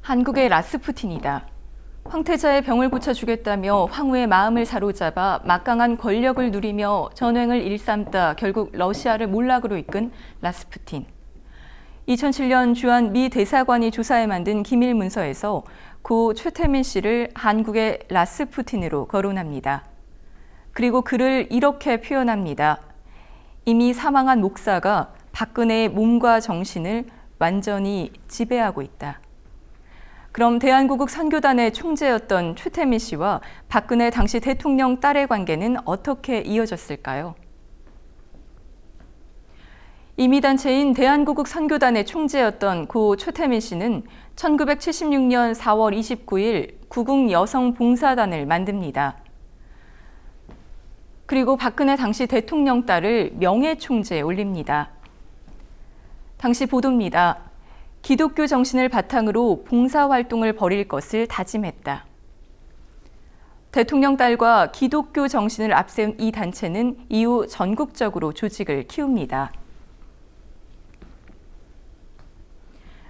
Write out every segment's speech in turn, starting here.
한국의 라스푸틴이다. 황태자의 병을 고쳐주겠다며 황후의 마음을 사로잡아 막강한 권력을 누리며 전횡을 일삼다 결국 러시아를 몰락으로 이끈 라스푸틴. 2007년 주한 미 대사관이 조사해 만든 기밀 문서에서 고 최태민 씨를 한국의 라스푸틴으로 거론합니다. 그리고 그를 이렇게 표현합니다. 이미 사망한 목사가 박근혜의 몸과 정신을 완전히 지배하고 있다. 그럼 대한구국 선교단의 총재였던 최태민 씨와 박근혜 당시 대통령 딸의 관계는 어떻게 이어졌을까요? 이미단체인 대한구국 선교단의 총재였던 고 최태민 씨는 1976년 4월 29일 구국여성봉사단을 만듭니다. 그리고 박근혜 당시 대통령 딸을 명예총재에 올립니다. 당시 보도입니다. 기독교 정신을 바탕으로 봉사활동을 벌일 것을 다짐했다. 대통령 딸과 기독교 정신을 앞세운 이 단체는 이후 전국적으로 조직을 키웁니다.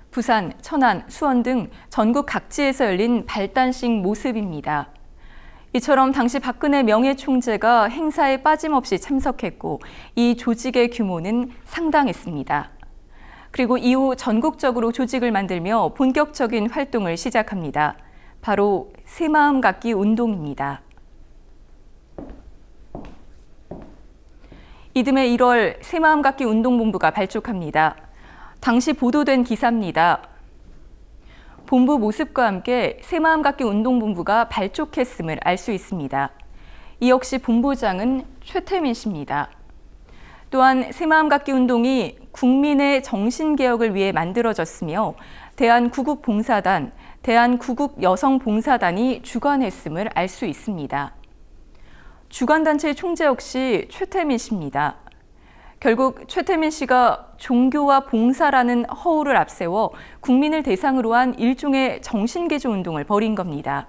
부산, 천안, 수원 등 전국 각지에서 열린 발단식 모습입니다. 이처럼 당시 박근혜 명예총재가 행사에 빠짐없이 참석했고 이 조직의 규모는 상당했습니다. 그리고 이후 전국적으로 조직을 만들며 본격적인 활동을 시작합니다. 바로 새마음 갖기 운동입니다. 이듬해 1월 새마음 갖기 운동본부가 발족합니다. 당시 보도된 기사입니다. 본부 모습과 함께 새마음 갖기 운동본부가 발족했음을 알 수 있습니다. 이 역시 본부장은 최태민 씨입니다. 또한 새마음 갖기 운동이 국민의 정신개혁을 위해 만들어졌으며 대한구국봉사단, 대한구국여성봉사단이 주관했음을 알 수 있습니다. 주관단체의 총재 역시 최태민 씨입니다. 결국 최태민 씨가 종교와 봉사라는 허울을 앞세워 국민을 대상으로 한 일종의 정신개조 운동을 벌인 겁니다.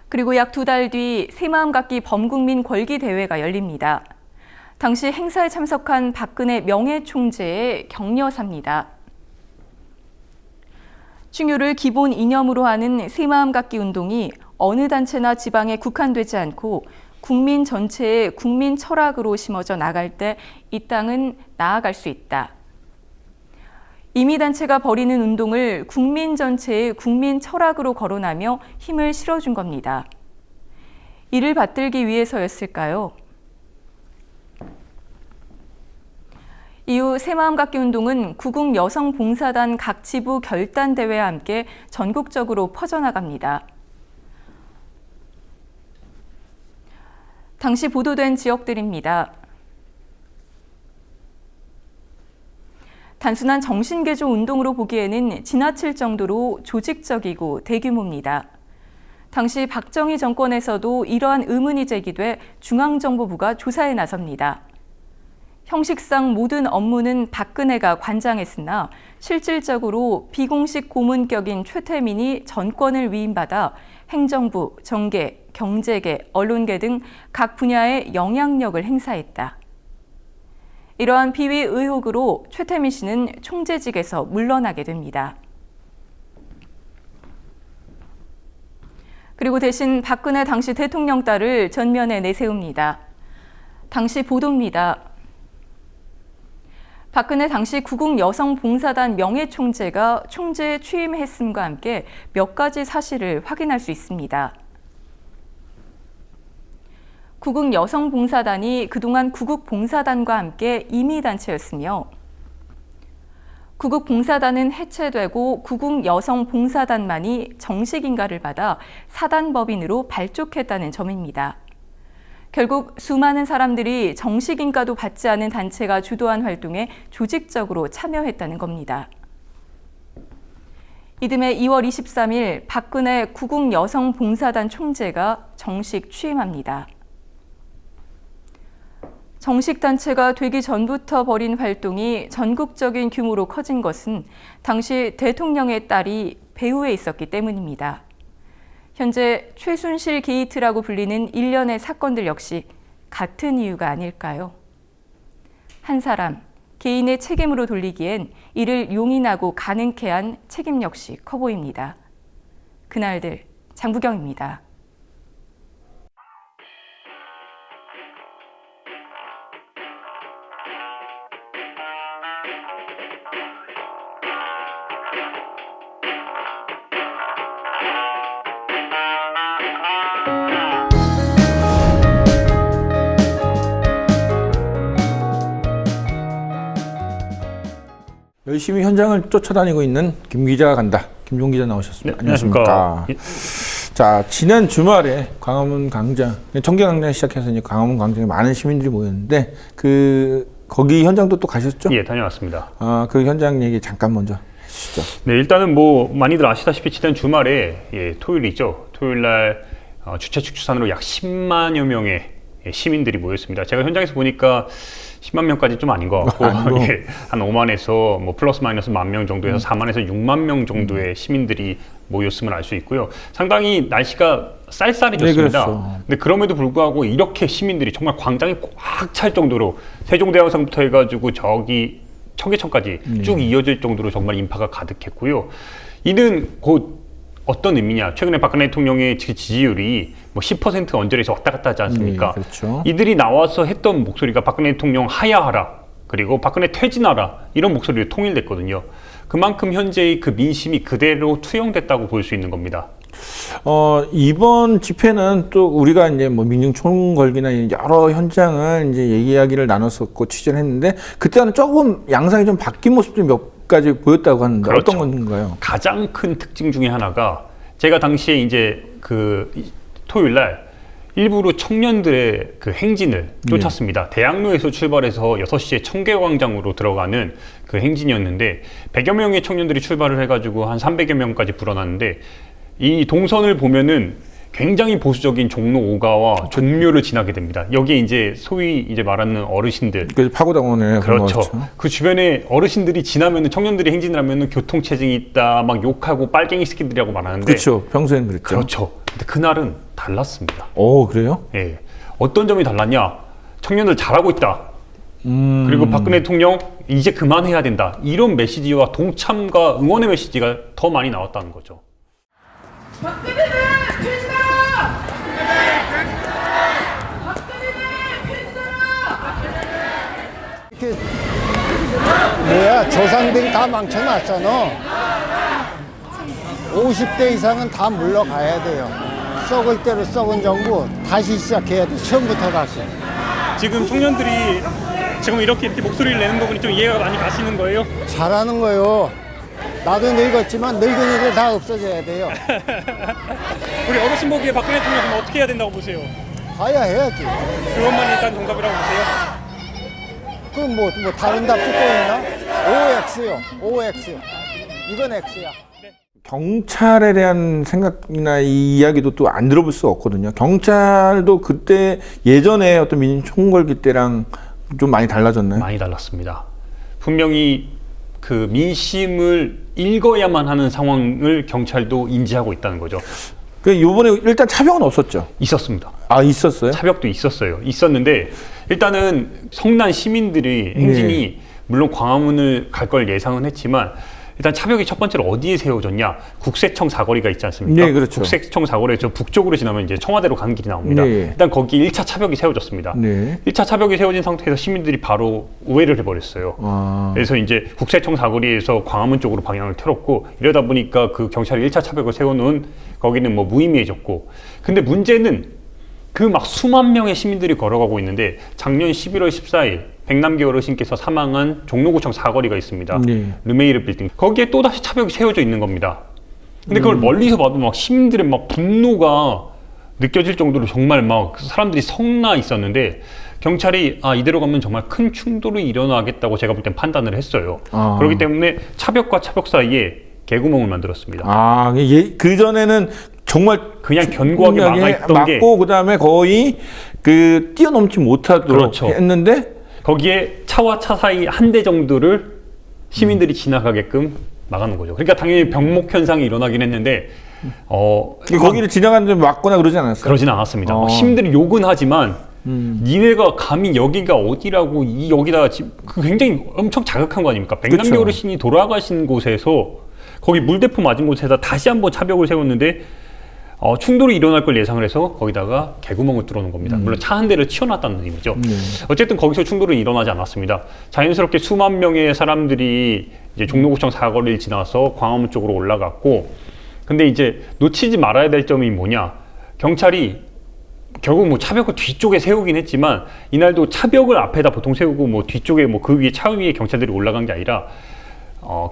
그리고 약 2달 뒤 새마음 갖기 범국민 권기 대회가 열립니다. 당시 행사에 참석한 박근혜 명예총재의 격려사입니다. 중요를 기본 이념으로 하는 새마음 갖기 운동이 어느 단체나 지방에 국한되지 않고 국민 전체의 국민 철학으로 심어져 나갈 때 이 땅은 나아갈 수 있다. 이미단체가 벌이는 운동을 국민 전체의 국민 철학으로 거론하며 힘을 실어준 겁니다. 이를 받들기 위해서였을까요? 이후 새마음 갖기 운동은 구국여성봉사단 각 지부 결단대회와 함께 전국적으로 퍼져나갑니다. 당시 보도된 지역들입니다. 단순한 정신개조 운동으로 보기에는 지나칠 정도로 조직적이고 대규모입니다. 당시 박정희 정권에서도 이러한 의문이 제기돼 중앙정보부가 조사에 나섭니다. 형식상 모든 업무는 박근혜가 관장했으나 실질적으로 비공식 고문격인 최태민이 전권을 위임받아 행정부, 정계, 경제계, 언론계 등 각 분야의 영향력을 행사했다. 이러한 비위 의혹으로 최태민 씨는 총재직에서 물러나게 됩니다. 그리고 대신 박근혜 당시 대통령 딸을 전면에 내세웁니다. 당시 보도입니다. 박근혜 당시 구국여성봉사단 명예총재가 총재에 취임했음과 함께 몇 가지 사실을 확인할 수 있습니다. 구국여성봉사단이 그동안 구국봉사단과 함께 임의단체였으며 구국봉사단은 해체되고 구국여성봉사단만이 정식인가를 받아 사단법인으로 발족했다는 점입니다. 결국 수많은 사람들이 정식인가도 받지 않은 단체가 주도한 활동에 조직적으로 참여했다는 겁니다. 이듬해 2월 23일 박근혜 구국여성봉사단 총재가 정식 취임합니다. 정식 단체가 되기 전부터 벌인 활동이 전국적인 규모로 커진 것은 당시 대통령의 딸이 배후에 있었기 때문입니다. 현재 최순실 게이트라고 불리는 일련의 사건들 역시 같은 이유가 아닐까요? 한 사람, 개인의 책임으로 돌리기엔 이를 용인하고 가능케 한 책임 역시 커 보입니다. 그날들 장부경입니다. 열심히 현장을 쫓아다니고 있는 김 기자가 간다. 김종 기자 나오셨습니다. 네, 안녕하십니까. 자, 지난 주말에 광화문 광장, 청계광장 시작해서 이제 광화문 광장에 많은 시민들이 모였는데 거기 현장도 또 가셨죠? 예, 다녀왔습니다. 그 현장 얘기 잠깐 먼저 해주시죠. 네, 일단은 뭐 많이들 아시다시피 지난 주말에 토요일이죠. 토요일 날 주최 측 추산으로 약 10만여 명의 시민들이 모였습니다. 제가 현장에서 보니까 10만 명까지 좀 아닌 것 같고 예, 한 5만에서 뭐 플러스 마이너스 1만 명 정도에서 4만에서 6만 명 정도의 시민들이 모였음을 알 수 있고요. 상당히 날씨가 쌀쌀해졌습니다. 네, 그렇죠. 근데 그럼에도 불구하고 이렇게 시민들이 정말 광장이 꽉 찰 정도로 세종대왕상부터 해가지고 저기 청계천까지 쭉 이어질 정도로 정말 인파가 가득했고요. 이는 곧 어떤 의미냐? 최근에 박근혜 대통령의 지지율이 뭐 10% 언저리에서 왔다 갔다 하지 않습니까? 네, 그렇죠. 이들이 나와서 했던 목소리가 박근혜 대통령 하야하라, 그리고 박근혜 퇴진하라, 이런 목소리로 통일됐거든요. 그만큼 현재의 그 민심이 그대로 투영됐다고 볼 수 있는 겁니다. 이번 집회는 또 우리가 이제 뭐 민중총궐기나 여러 현장을 이제 이야기를 나눴었고 취재를 했는데 그때는 조금 양상이 좀 바뀐 모습들이 몇 가지 보였다고 하는데 그렇죠. 어떤 건가요? 가장 큰 특징 중에 하나가 제가 당시에 이제 그 토요일 날 일부러 청년들의 그 행진을 쫓았습니다. 대학로에서 출발해서 6시에 청계광장으로 들어가는 그 행진이었는데 100여 명의 청년들이 출발을 해가지고 한 300여 명까지 불어났는데 이 동선을 보면은 굉장히 보수적인 종로 5가와 종묘를 지나게 됩니다. 여기에 이제 소위 이제 말하는 어르신들. 그 파고다원에 그렇죠. 그 주변에 어르신들이 지나면은 청년들이 행진을 하면은 교통체증이 있다, 막 욕하고 빨갱이 새끼들이라고 말하는데. 그렇죠. 평소에는 그랬죠. 그렇죠. 근데 그날은 달랐습니다. 오, 그래요? 예. 어떤 점이 달랐냐? 청년들 잘하고 있다. 그리고 박근혜 대통령 이제 그만해야 된다. 이런 메시지와 동참과 응원의 메시지가 더 많이 나왔다는 거죠. 박근혜는 된다! 이렇게 뭐야 조상들이 다 망쳐놨잖아. 50대 이상은 다 물러가야 돼요. 썩을 대로 썩은 정부 다시 시작해야 돼. 처음부터 다시. 지금 청년들이 지금 이렇게 목소리를 내는 부분이 좀 이해가 많이 가시는 거예요? 잘하는 거요. 나도 늙었지만 늙은이들 다 없어져야 돼요. 우리 어르신 보기에 박근혜 대통령 그럼 어떻게 해야 된다고 보세요? 가야 해야지. 그것만 일단 정답이라고 보세요? 그럼 뭐 다른 답 듣고 있나? OX요. OX. 이건 X야. 경찰에 대한 생각이나 이 이야기도 또 안 들어볼 수 없거든요. 경찰도 그때 예전에 어떤 민중총궐기 때랑 좀 많이 달라졌나요? 많이 달랐습니다. 분명히 그 민심을 읽어야만 하는 상황을 경찰도 인지하고 있다는 거죠. 그 요번에 일단 차벽은 없었죠? 있었습니다. 아, 있었어요? 차벽도 있었어요. 있었는데 일단은 성난 시민들이 행진이 물론 광화문을 갈 걸 예상은 했지만 일단 차벽이 첫 번째로 어디에 세워졌냐? 국세청 사거리가 있지 않습니까? 네, 그렇죠. 국세청 사거리에서 북쪽으로 지나면 이제 청와대로 가는 길이 나옵니다. 네. 일단 거기 1차 차벽이 세워졌습니다. 네. 1차 차벽이 세워진 상태에서 시민들이 바로 우회를 해버렸어요. 아. 그래서 이제 국세청 사거리에서 광화문 쪽으로 방향을 틀었고 이러다 보니까 그 경찰이 1차 차벽을 세워놓은 거기는 뭐 무의미해졌고 근데 문제는 그 막 수만 명의 시민들이 걸어가고 있는데 작년 11월 14일 백남기 어르신께서 사망한 종로구청 사거리가 있습니다. 네. 르메이르 빌딩. 거기에 또다시 차벽이 세워져 있는 겁니다. 근데 그걸 멀리서 봐도 막 시민들의 막 분노가 느껴질 정도로 정말 막 사람들이 성나 있었는데 경찰이 이대로 가면 정말 큰 충돌이 일어나겠다고 제가 볼 땐 판단을 했어요. 그렇기 때문에 차벽과 차벽 사이에 개구멍을 만들었습니다. 그전에는 정말 그냥 견고하게 막아있던 게 막고 그다음에 거의 그 뛰어넘지 못하도록 그렇죠. 했는데 거기에 차와 차 사이 한 대 정도를 시민들이 지나가게끔 막아놓은 거죠. 그러니까 당연히 병목 현상이 일어나긴 했는데 거기를 지나가는데 막거나 그러지 않았어요? 그러진 않았습니다. 시민들이 욕은 하지만 니네가 감히 여기가 어디라고 여기다가 그 굉장히 엄청 자극한 거 아닙니까? 백남기 그쵸. 어르신이 돌아가신 곳에서 거기 물대포 맞은 곳에다 다시 한번 차벽을 세웠는데 충돌이 일어날 걸 예상을 해서 거기다가 개구멍을 뚫어놓은 겁니다. 물론 차 한 대를 치워놨다는 의미죠. 어쨌든 거기서 충돌은 일어나지 않았습니다. 자연스럽게 수만 명의 사람들이 이제 종로구청 사거리를 지나서 광화문 쪽으로 올라갔고, 근데 이제 놓치지 말아야 될 점이 뭐냐? 경찰이 결국 뭐 차벽을 뒤쪽에 세우긴 했지만 이날도 차벽을 앞에다 보통 세우고 뭐 뒤쪽에 뭐 그 위에 차 위에 경찰들이 올라간 게 아니라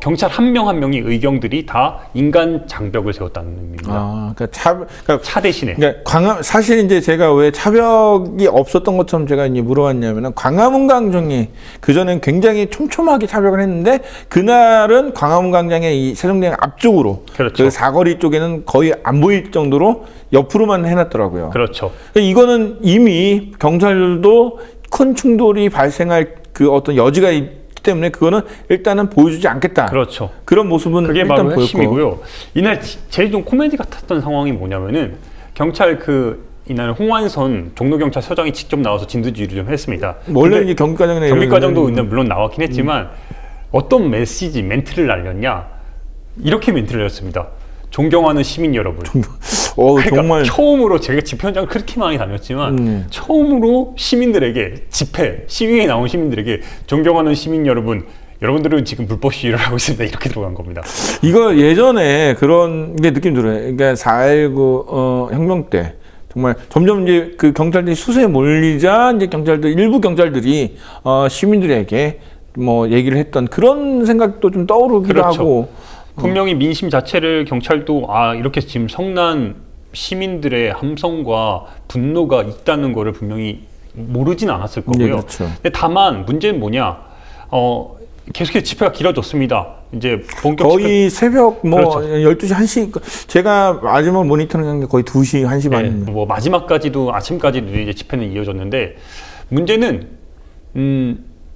경찰 한 명 한 명이 의경들이 다 인간 장벽을 세웠다는 의미입니다. 그러니까 차 대신에. 그러니까 사실 이제 제가 왜 차벽이 없었던 것처럼 제가 이제 물어봤냐면은 광화문 광장이 그 전엔 굉장히 촘촘하게 차벽을 했는데 그날은 광화문 광장의 이 세종대왕 앞쪽으로 그렇죠. 그 사거리 쪽에는 거의 안 보일 정도로 옆으로만 해놨더라고요. 그렇죠. 그러니까 이거는 이미 경찰들도 큰 충돌이 발생할 그 어떤 여지가 있기 때문에 그거는 일단은 보여주지 않겠다. 그렇죠. 그런 모습은 그게 일단 바로 보였고. 핵심이고요. 이날 제일 좀 코미디 같았던 상황이 뭐냐면은 경찰 이날 홍완선 종로경찰서장이 직접 나와서 진두지휘를 좀 했습니다. 원래 이제 경비과장이나 경비과장도 물론 나왔긴 했지만 어떤 멘트를 날렸냐? 이렇게 멘트를 날렸습니다. 존경하는 시민 여러분. 그러니까 정말 처음으로 제가 집회 현장을 그렇게 많이 다녔지만 처음으로 시민들에게 시위에 나온 시민들에게 존경하는 시민 여러분, 여러분들은 지금 불법 시위를 하고 있습니다. 이렇게 들어간 겁니다. 이거 예전에 그런 게 느낌 들어요. 그러니까 4.19 혁명 때 정말 점점 이제 그 경찰들이 수세에 몰리자 이제 일부 경찰들이 시민들에게 뭐 얘기를 했던 그런 생각도 좀 떠오르기도 그렇죠. 하고. 분명히 민심 자체를 경찰도 이렇게 지금 성난 시민들의 함성과 분노가 있다는 거를 분명히 모르진 않았을 거고요. 네, 그렇죠. 근데 다만 문제는 뭐냐? 계속해서 집회가 길어졌습니다. 이제 본격 거의 새벽 그렇죠. 12시, 1시, 제가 마지막 모니터링 한 게 거의 2시, 1시 반. 뭐 마지막까지도 아침까지도 이제 집회는 이어졌는데 문제는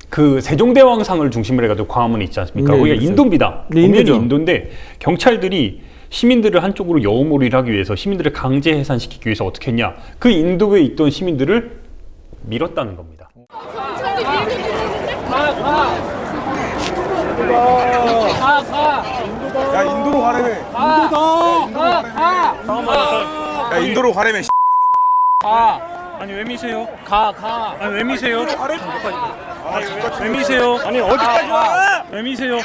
그 세종대왕상을 중심으로 해가지고 광화문에 있지 않습니까? 네, 거기가 그렇죠. 인도입니다. 네, 엄연히 인도죠. 인도인데 경찰들이 시민들을 한쪽으로 여우몰이를 하기 위해서 시민들을 강제 해산시키기 위해서 어떻게 했냐? 그 인도에 있던 시민들을 밀었다는 겁니다. 야 인도로 가래매. 야 인도로 가래매. 아니 왜 미세요? 아니 왜 미세요? 왜 미세요? 아니 어디까지 와? 왜 미세요?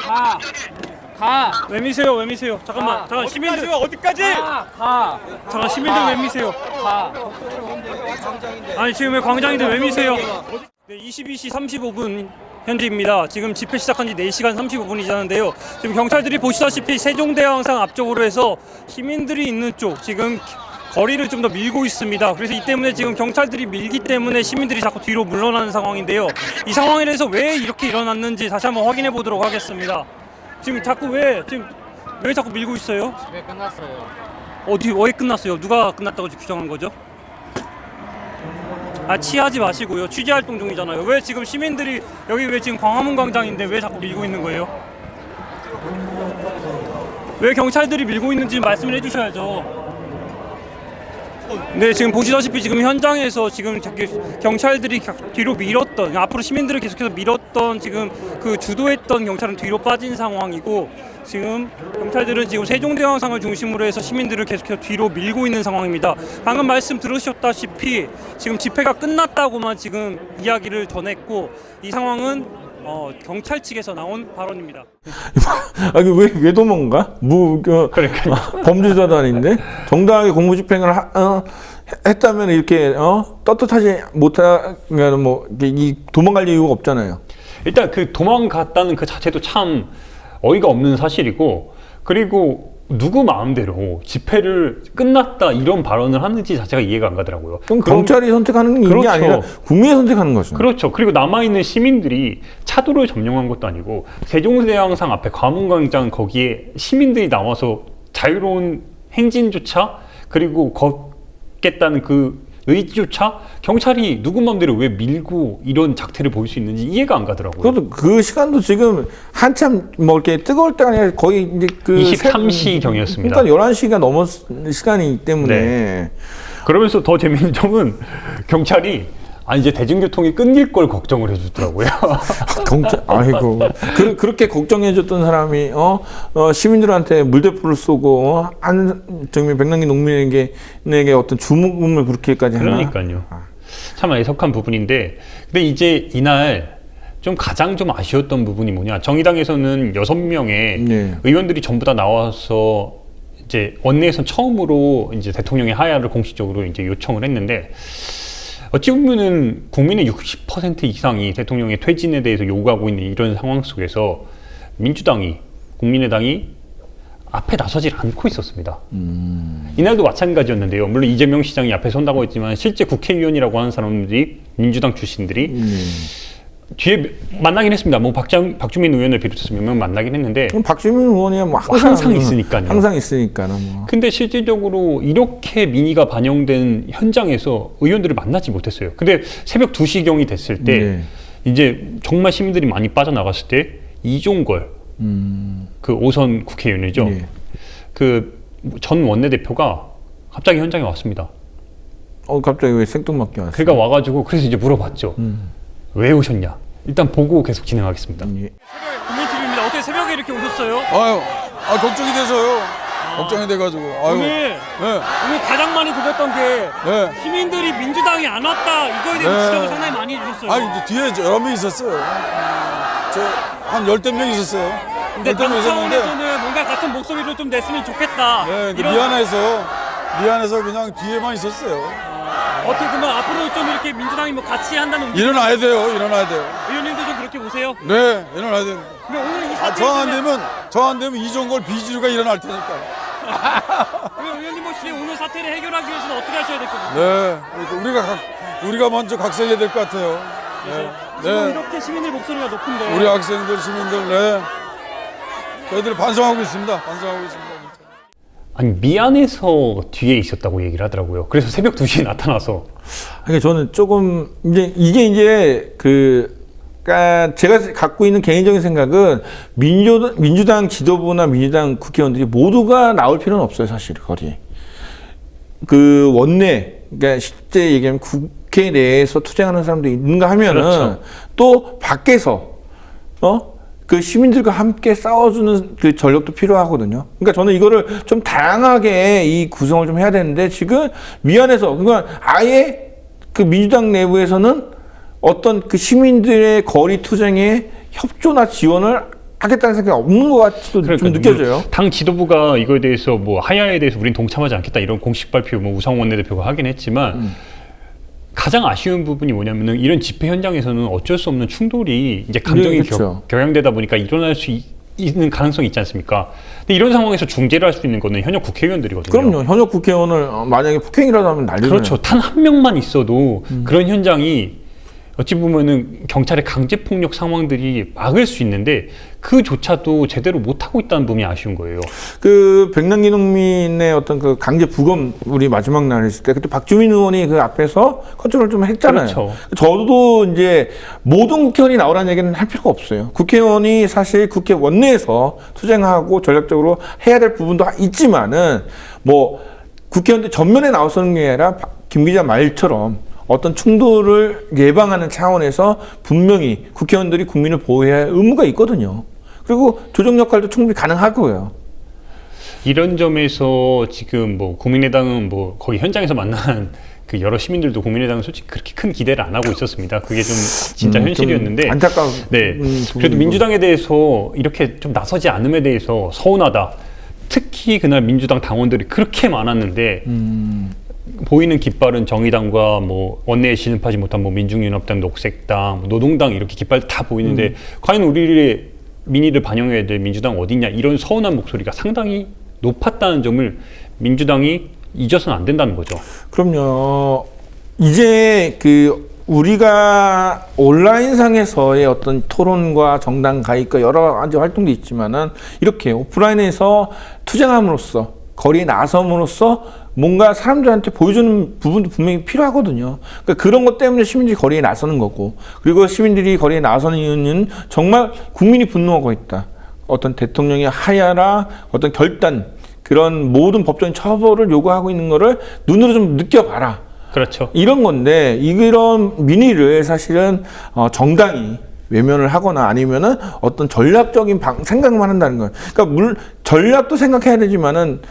왜 미세요? 잠깐만 시민들 어디까지? 잠깐 시민들 왜 미세요? 아니 지금 왜 광장인데 왜 미세요? 네, 22시 35분 현지입니다. 지금 집회 시작한 지 4시간 35분이 지났는데요. 지금 경찰들이 보시다시피 세종대왕상 앞쪽으로 해서 시민들이 있는 쪽 지금 거리를 좀 더 밀고 있습니다. 그래서 이 때문에 지금 경찰들이 밀기 때문에 시민들이 자꾸 뒤로 물러나는 상황인데요. 이 상황에 대해서 왜 이렇게 일어났는지 다시 한번 확인해 보도록 하겠습니다. 지금 왜 자꾸 밀고 있어요? 집회 끝났어요. 왜 끝났어요? 누가 끝났다고 규정한 거죠? 취하지 마시고요. 취재 활동 중이잖아요. 왜 지금 시민들이 여기 왜 지금 광화문 광장인데 왜 자꾸 밀고 있는 거예요? 왜 경찰들이 밀고 있는지 말씀을 해주셔야죠. 네, 지금 보시다시피 지금 현장에서 지금 경찰들이 뒤로 밀었던, 앞으로 시민들을 계속해서 밀었던 지금 그 주도했던 경찰은 뒤로 빠진 상황이고, 지금 경찰들은 지금 세종대왕상을 중심으로 해서 시민들을 계속해서 뒤로 밀고 있는 상황입니다. 방금 말씀 들으셨다시피 지금 집회가 끝났다고만 지금 이야기를 전했고, 이 상황은 경찰 측에서 나온 발언입니다. 왜 도망가? 범죄자도 아닌데 정당하게 공무집행을 했다면 이렇게 떳떳하지 못하면 이 도망갈 이유가 없잖아요. 일단 그 도망갔다는 그 자체도 참 어이가 없는 사실이고, 그리고 누구 마음대로 집회를 끝났다 이런 발언을 하는지 자체가 이해가 안 가더라고요. 그럼 경찰이 선택하는 게 그렇죠. 아니라 국민이 선택하는 거죠. 그렇죠. 그리고 남아있는 시민들이 차도를 점령한 것도 아니고 세종대왕상 앞에 광화문광장 거기에 시민들이 나와서 자유로운 행진조차 그리고 걷겠다는 그 의지조차 경찰이 누구 마음대로 왜 밀고 이런 작태를 보일 수 있는지 이해가 안 가더라고요. 그것도 그 시간도 지금 한참 이렇게 뜨거울 때가 아니라 거의 이제 23시 경이었습니다. 그러니까 11시가 넘었 시간이기 때문에. 네. 그러면서 더 재밌는 점은 경찰이 이제 대중교통이 끊길 걸 걱정을 해주더라고요. 아이고. 그렇게 걱정해줬던 사람이, 시민들한테 물대포를 쏘고, 정말 백남기 농민에게 어떤 주문을 그렇게까지 하나? 그러니까요. 참 애석한 부분인데, 근데 이제 이날 좀 가장 좀 아쉬웠던 부분이 뭐냐. 정의당에서는 6명의 네. 의원들이 전부 다 나와서 이제 원내에서 처음으로 이제 대통령의 하야를 공식적으로 이제 요청을 했는데, 어찌 보면은 국민의 60% 이상이 대통령의 퇴진에 대해서 요구하고 있는 이런 상황 속에서 민주당이, 국민의당이 앞에 나서질 않고 있었습니다. 이날도 마찬가지였는데요. 물론 이재명 시장이 앞에 선다고 했지만 실제 국회의원이라고 하는 사람들이 민주당 출신들이 뒤에 만나긴 했습니다. 뭐 박주민 의원을 비롯해서 몇 명 만나긴 했는데 그럼 박주민 의원이야 뭐 항상 있으니까요. 항상 있으니까는 뭐. 근데 실질적으로 이렇게 민의가 반영된 현장에서 의원들을 만나지 못했어요. 근데 새벽 2시경이 됐을 때 네. 이제 정말 시민들이 많이 빠져나갔을 때 이종걸 그 5선 국회의원이죠. 네. 그 전 원내대표가 갑자기 현장에 왔습니다. 갑자기 왜 생뚱맞게 왔어요? 그러니까 와가지고 그래서 이제 물어봤죠. 왜 오셨냐? 일단 보고 계속 진행하겠습니다. 예. 국민TV입니다. 어떻게 새벽에 이렇게 오셨어요? 걱정이 돼서요. 걱정이 돼가지고. 오늘 가장 많이 들었던 게 시민들이 민주당이 안 왔다 이거에 대해서 지적을 상당히 많이 해주셨어요. 이제 뒤에 여러 명 있었어요. 한 10대 명 있었어요. 근데 당 차원에서는 뭔가 같은 목소리로 좀 냈으면 좋겠다. 미안해서 그냥 뒤에만 있었어요. 어떻게 보면 앞으로 좀 이렇게 민주당이 뭐 같이 한다는 움직임. 일어나야 돼요. 의원님도 좀 그렇게 보세요. 네, 일어나야 돼요. 근데 오늘 이 사태 저 안 되면 이종걸 비주류가 일어날 테니까. 의원님 혹시 오늘 사태를 해결하기 위해서는 어떻게 하셔야 될 것 같아요? 네, 그러니까 우리가 먼저 각성해야 될 것 같아요. 지금 이렇게 시민들 목소리가 높은데. 우리 학생들, 시민들, 저희들 반성하고 있습니다. 아니 미안해서 뒤에 있었다고 얘기를 하더라고요. 그래서 새벽 2시에 나타나서. 그러니까 저는 조금 이게 그러니까 제가 갖고 있는 개인적인 생각은 민주당 지도부나 민주당 국회의원들이 모두가 나올 필요는 없어요, 사실 거리에. 그 원내, 그러니까 실제 얘기하면 국회 내에서 투쟁하는 사람도 있는가 하면은 그렇죠. 또 밖에서 그 시민들과 함께 싸워주는 그 전력도 필요하거든요. 그러니까 저는 이거를 좀 다양하게 이 구성을 좀 해야 되는데 지금 미안해서 그러니까 아예 그 민주당 내부에서는 어떤 그 시민들의 거리 투쟁에 협조나 지원을 하겠다는 생각이 없는 것 같기도 좀 느껴져요. 당 지도부가 이거에 대해서 뭐 하야에 대해서 우린 동참하지 않겠다 이런 공식 발표 뭐 우상호 원내대표가 하긴 했지만 가장 아쉬운 부분이 뭐냐면은 이런 집회 현장에서는 어쩔 수 없는 충돌이 이제 감정이 그렇죠. 격양되다 보니까 일어날 수 있는 가능성이 있지 않습니까? 근데 이런 상황에서 중재를 할 수 있는 거는 현역 국회의원들이거든요. 그럼요. 현역 국회의원을 만약에 폭행이라도 하면 난리나요. 그렇죠. 단 한 명만 있어도 그런 현장이 어찌 보면은 경찰의 강제 폭력 상황들이 막을 수 있는데 그조차도 제대로 못 하고 있다는 부분이 아쉬운 거예요. 그 백남기 농민의 어떤 그 강제 부검 우리 마지막 날 했을 때 그때 박주민 의원이 그 앞에서 컨트롤 좀 했잖아요. 그렇죠. 저도 이제 모든 국회의원이 나오라는 얘기는 할 필요가 없어요. 국회의원이 사실 국회 원내에서 투쟁하고 전략적으로 해야 될 부분도 있지만은 뭐 국회의원들 전면에 나서는 게 아니라 김 기자 말처럼 어떤 충돌을 예방하는 차원에서 분명히 국회의원들이 국민을 보호해야 할 의무가 있거든요. 그리고 조정 역할도 충분히 가능하고요. 이런 점에서 지금 뭐 국민의당은 뭐 거기 현장에서 만난 그 여러 시민들도 국민의당은 솔직히 그렇게 큰 기대를 안 하고 있었습니다. 그게 좀 진짜 현실이었는데. 안타까운. 네. 그래도 민주당에 대해서 이렇게 좀 나서지 않음에 대해서 서운하다. 특히 그날 민주당 당원들이 그렇게 많았는데 보이는 깃발은 정의당과 뭐 원내에 진입하지 못한 뭐 민중연합당, 녹색당, 뭐 노동당 이렇게 깃발 다 보이는데 과연 우리의 민의를 반영해야 될 민주당 어디냐 이런 서운한 목소리가 상당히 높았다는 점을 민주당이 잊어서는 안 된다는 거죠. 그럼요. 이제 그 우리가 온라인상에서의 어떤 토론과 정당 가입과 여러 가지 활동도 있지만은 이렇게 오프라인에서 투쟁함으로써 거리에 나섬으로써 뭔가 사람들한테 보여주는 부분도 분명히 필요하거든요. 그러니까 그런 것 때문에 시민들이 거리에 나서는 거고, 그리고 시민들이 거리에 나서는 이유는 정말 국민이 분노하고 있다. 어떤 대통령의 하야라 어떤 결단, 그런 모든 법적인 처벌을 요구하고 있는 거를 눈으로 좀 느껴봐라. 그렇죠. 이런 건데 이런 민의를 사실은 정당이 외면을 하거나 아니면은 어떤 전략적인 생각만 한다는 거예요. 그러니까 물론 전략도 생각해야 되지만은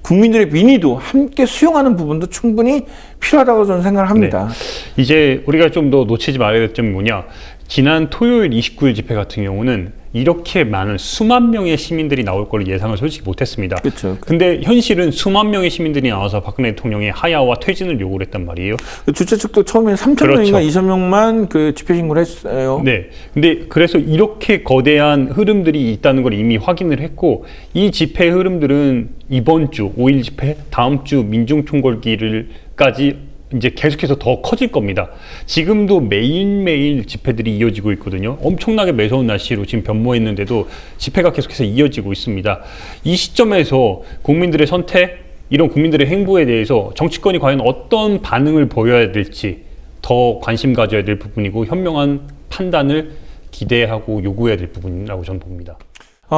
국민들의 민의도 함께 수용하는 부분도 충분히 필요하다고 저는 생각을 합니다. 네. 이제 우리가 좀 더 놓치지 말아야 될 점이 뭐냐. 지난 토요일 29일 집회 같은 경우는 이렇게 많은 수만 명의 시민들이 나올 걸 예상을 솔직히 못했습니다. 그렇죠. 근데 현실은 수만 명의 시민들이 나와서 박근혜 대통령의 하야와 퇴진을 요구를 했단 말이에요. 주최 측도 처음에 3,000명인가 2,000명만 그 집회 신고를 했어요. 네. 근데 그래서 이렇게 거대한 흐름들이 있다는 걸 이미 확인을 했고, 이 집회 흐름들은 이번 주 5일 집회, 다음 주 민중총궐기를까지 이제 계속해서 더 커질 겁니다. 지금도 매일매일 집회들이 이어지고 있거든요. 엄청나게 매서운 날씨로 지금 변모했는데도 집회가 계속해서 이어지고 있습니다. 이 시점에서 국민들의 선택, 이런 국민들의 행보에 대해서 정치권이 과연 어떤 반응을 보여야 될지 더 관심 가져야 될 부분이고, 현명한 판단을 기대하고 요구해야 될 부분이라고 저는 봅니다.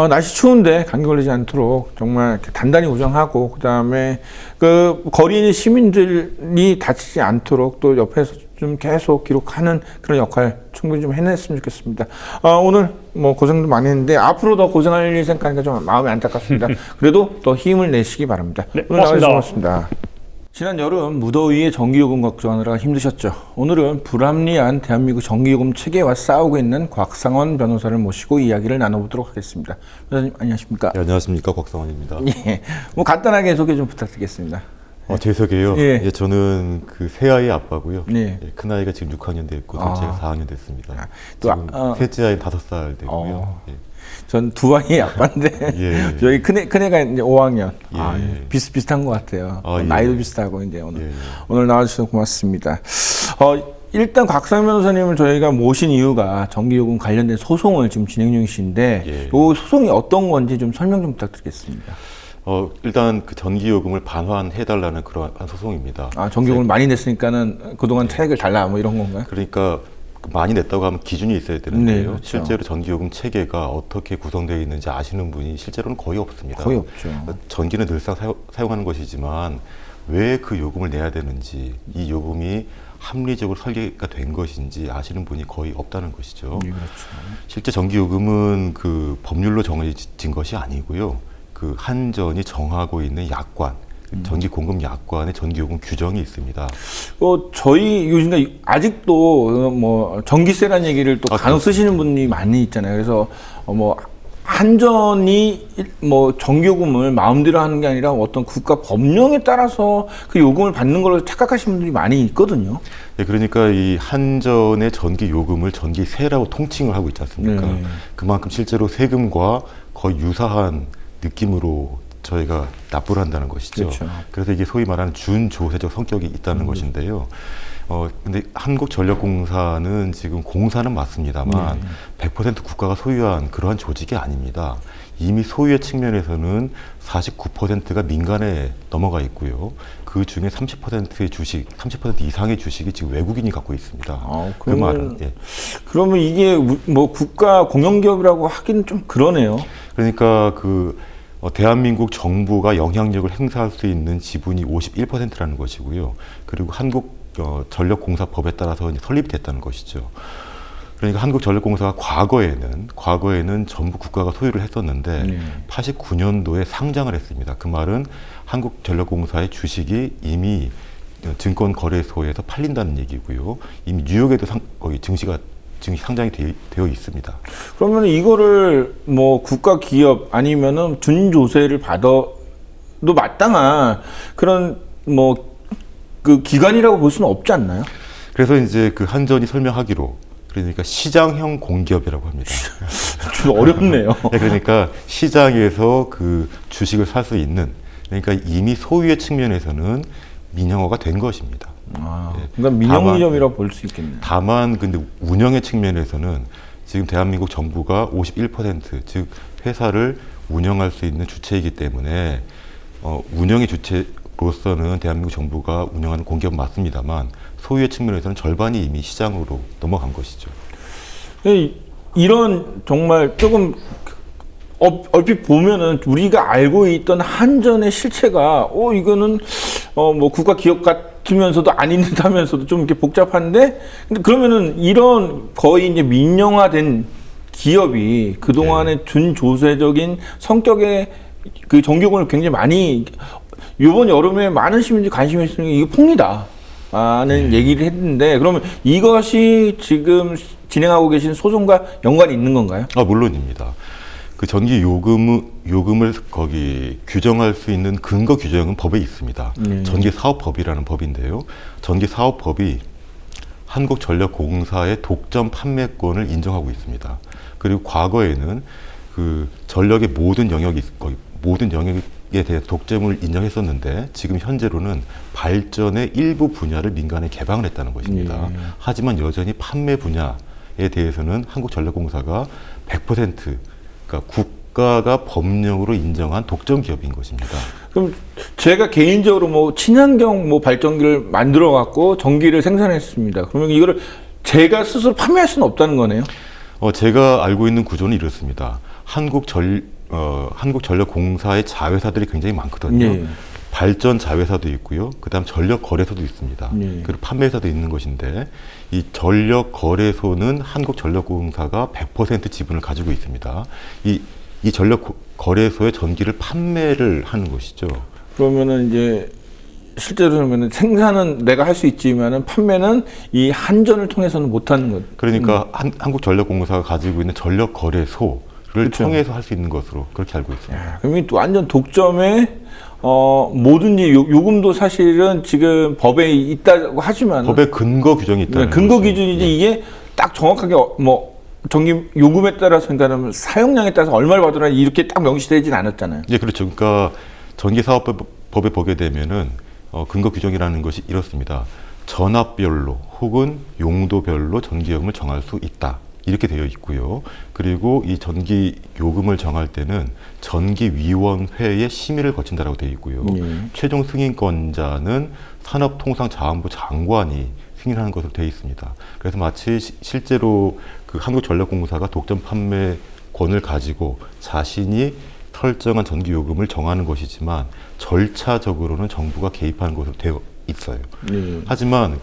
날씨 추운데 감기 걸리지 않도록 정말 이렇게 단단히 우정하고, 그다음에 그 거리에 있는 시민들이 다치지 않도록 또 옆에서 좀 계속 기록하는 그런 역할 충분히 좀 해냈으면 좋겠습니다. 오늘 뭐 고생도 많이 했는데 앞으로 더 고생할 일 생각하니까 좀 마음이 안타깝습니다. 그래도 더 힘을 내시기 바랍니다. 네, 오늘 나와주셔서 고맙습니다. 고맙습니다. 지난 여름 무더위에 전기요금 걱정하느라 힘드셨죠. 오늘은 불합리한 대한민국 전기요금 체계와 싸우고 있는 곽상원 변호사를 모시고 이야기를 나눠보도록 하겠습니다. 변호사님 안녕하십니까? 네, 안녕하십니까, 곽상원입니다. 예, 뭐 간단하게 소개 좀 부탁드리겠습니다. 제 소개요. 예. 예, 저는 그 새아이 아빠고요. 예. 예, 큰 아이가 지금 6학년 됐고, 제가 4학년 됐습니다. 또 지금 셋째 아이 5살 되고요. 예. 전 두 아이의 아빠인데 예. 저희 큰애가 이제 5학년. 예. 비슷비슷한 것 같아요. 예. 나이도 비슷하고 이제 오늘 예. 오늘 나와주셔서 고맙습니다. 일단 곽상원 변호사님을 저희가 모신 이유가 전기요금 관련된 소송을 지금 진행 중이신데 예. 이 소송이 어떤 건지 좀 설명 좀 부탁드리겠습니다. 일단 그 전기요금을 반환해달라는 그러한 소송입니다. 전기요금을 많이 냈으니까는 그동안 차액을 달라 뭐 이런 건가요? 그러니까 많이 냈다고 하면 기준이 있어야 되는데요. 네, 그렇죠. 실제로 전기요금 체계가 어떻게 구성되어 있는지 아시는 분이 실제로는 거의 없습니다. 거의 없죠. 전기는 늘상 사용하는 것이지만 왜 그 요금을 내야 되는지, 이 요금이 합리적으로 설계가 된 것인지 아시는 분이 거의 없다는 것이죠. 네, 그렇죠. 실제 전기요금은 그 법률로 정해진 것이 아니고요. 그 한전이 정하고 있는 약관, 전기 공급 약관에 전기요금 규정이 있습니다. 저희 요즘 아직도 뭐 전기세라는 얘기를 또 간혹 그렇습니다. 쓰시는 분이 많이 있잖아요. 그래서 뭐 한전이 뭐 전기요금을 마음대로 하는 게 아니라 어떤 국가 법령에 따라서 그 요금을 받는 걸로 착각하시는 분들이 많이 있거든요. 네, 그러니까 이 한전의 전기요금을 전기세라고 통칭을 하고 있지 않습니까? 네. 그만큼 실제로 세금과 거의 유사한 느낌으로 저희가 납부를 한다는 것이죠. 그렇죠. 그래서 이게 소위 말하는 준조세적 성격이 있다는 것인데요. 근데 한국전력공사는 지금 공사는 맞습니다만 100% 국가가 소유한 그러한 조직이 아닙니다. 이미 소유의 측면에서는 49%가 민간에 넘어가 있고요. 그 중에 30%의 주식, 30% 이상의 주식이 지금 외국인이 갖고 있습니다. 그 말은 그러면 이게 뭐 국가 공영기업이라고 하기는 좀 그러네요. 그러니까 대한민국 정부가 영향력을 행사할 수 있는 지분이 51%라는 것이고요. 그리고 한국전력공사법에 따라서 이제 설립이 됐다는 것이죠. 그러니까 한국전력공사가 과거에는 전부 국가가 소유를 했었는데 89년도에 상장을 했습니다. 그 말은 한국전력공사의 주식이 이미 증권거래소에서 팔린다는 얘기고요. 이미 뉴욕에도 거기 증시 상장이 되어 있습니다. 그러면 이거를 뭐 국가 기업 아니면은 준조세를 받아도 마땅한 그런 뭐 그 기관이라고 볼 수는 없지 않나요? 그래서 이제 그 한전이 설명하기로, 그러니까 시장형 공기업이라고 합니다. 좀 어렵네요. 네, 그러니까 시장에서 그 주식을 살 수 있는, 그러니까 이미 소유의 측면에서는 민영화가 된 것입니다. 그러니까 민영기업이라고 볼 수 있겠네요. 다만 근데 운영의 측면에서는 지금 대한민국 정부가 51%, 즉 회사를 운영할 수 있는 주체이기 때문에 운영의 주체로서는 대한민국 정부가 운영하는 공기업 맞습니다만 소유의 측면에서는 절반이 이미 시장으로 넘어간 것이죠. 이런 정말 조금 얼핏 보면은 우리가 알고 있던 한전의 실체가 이거는 뭐 국가 기업 같으면서도 아닌 듯하면서도 좀 이렇게 복잡한데, 근데 그러면은 이런 거의 이제 민영화된 기업이 그 동안에 준조세적인 성격의 그 전기요금을 굉장히 많이 이번 여름에 많은 시민들이 관심이 있으니까 이게 폭리다. 라는 얘기를 했는데, 그러면 이것이 지금 진행하고 계신 소송과 연관이 있는 건가요? 물론입니다. 그 전기 요금을 거기 규정할 수 있는 근거 규정은 법에 있습니다. 전기사업법이라는 법인데요. 전기사업법이 한국전력공사의 독점 판매권을 인정하고 있습니다. 그리고 과거에는 그 전력의 모든 영역에 대해 독점을 인정했었는데, 지금 현재로는 발전의 일부 분야를 민간에 개방을 했다는 것입니다. 하지만 여전히 판매 분야에 대해서는 한국전력공사가 100% 그러니까 국가가 법령으로 인정한 독점 기업인 것입니다. 그럼 제가 개인적으로 뭐 친환경 뭐 발전기를 만들어 갖고 전기를 생산했습니다. 그러면 이거를 제가 스스로 판매할 수는 없다는 거네요? 제가 알고 있는 구조는 이렇습니다. 한국전력공사의 자회사들이 굉장히 많거든요. 발전 자회사도 있고요. 그다음 전력 거래소도 있습니다. 그리고 판매사도 있는 것인데, 이 전력 거래소는 한국전력공사가 100% 지분을 가지고 있습니다. 이 전력 거래소의 전기를 판매를 하는 것이죠. 그러면은 이제 실제로 그러면은 생산은 내가 할 수 있지만은 판매는 이 한전을 통해서는 못 하는 것. 그러니까 한국전력공사가 가지고 있는 전력 거래소를 그렇죠. 통해서 할 수 있는 것으로 그렇게 알고 있습니다. 그러면 또 완전 독점에 뭐든지 요금도 사실은 지금 법에 있다고 하지만 법에 근거 규정이 있다는 근거 거죠. 기준이지 이게 딱 정확하게 뭐 전기 요금에 따라서 그러니까 사용량에 따라서 얼마를 받으라 이렇게 딱 명시되진 않았잖아요. 예, 그렇죠. 그러니까 전기사업법에 보게 되면은 근거 규정이라는 것이 이렇습니다. 전압별로 혹은 용도별로 전기요금을 정할 수 있다. 이렇게 되어 있고요. 그리고 이 전기 요금을 정할 때는 전기위원회의 심의를 거친다라고 되어 있고요. 최종 승인권자는 산업통상자원부 장관이 승인하는 것으로 되어 있습니다. 그래서 마치 실제로 그 한국전력공사가 독점 판매권을 가지고 자신이 설정한 전기 요금을 정하는 것이지만, 절차적으로는 정부가 개입하는 것으로 되어 있어요. 하지만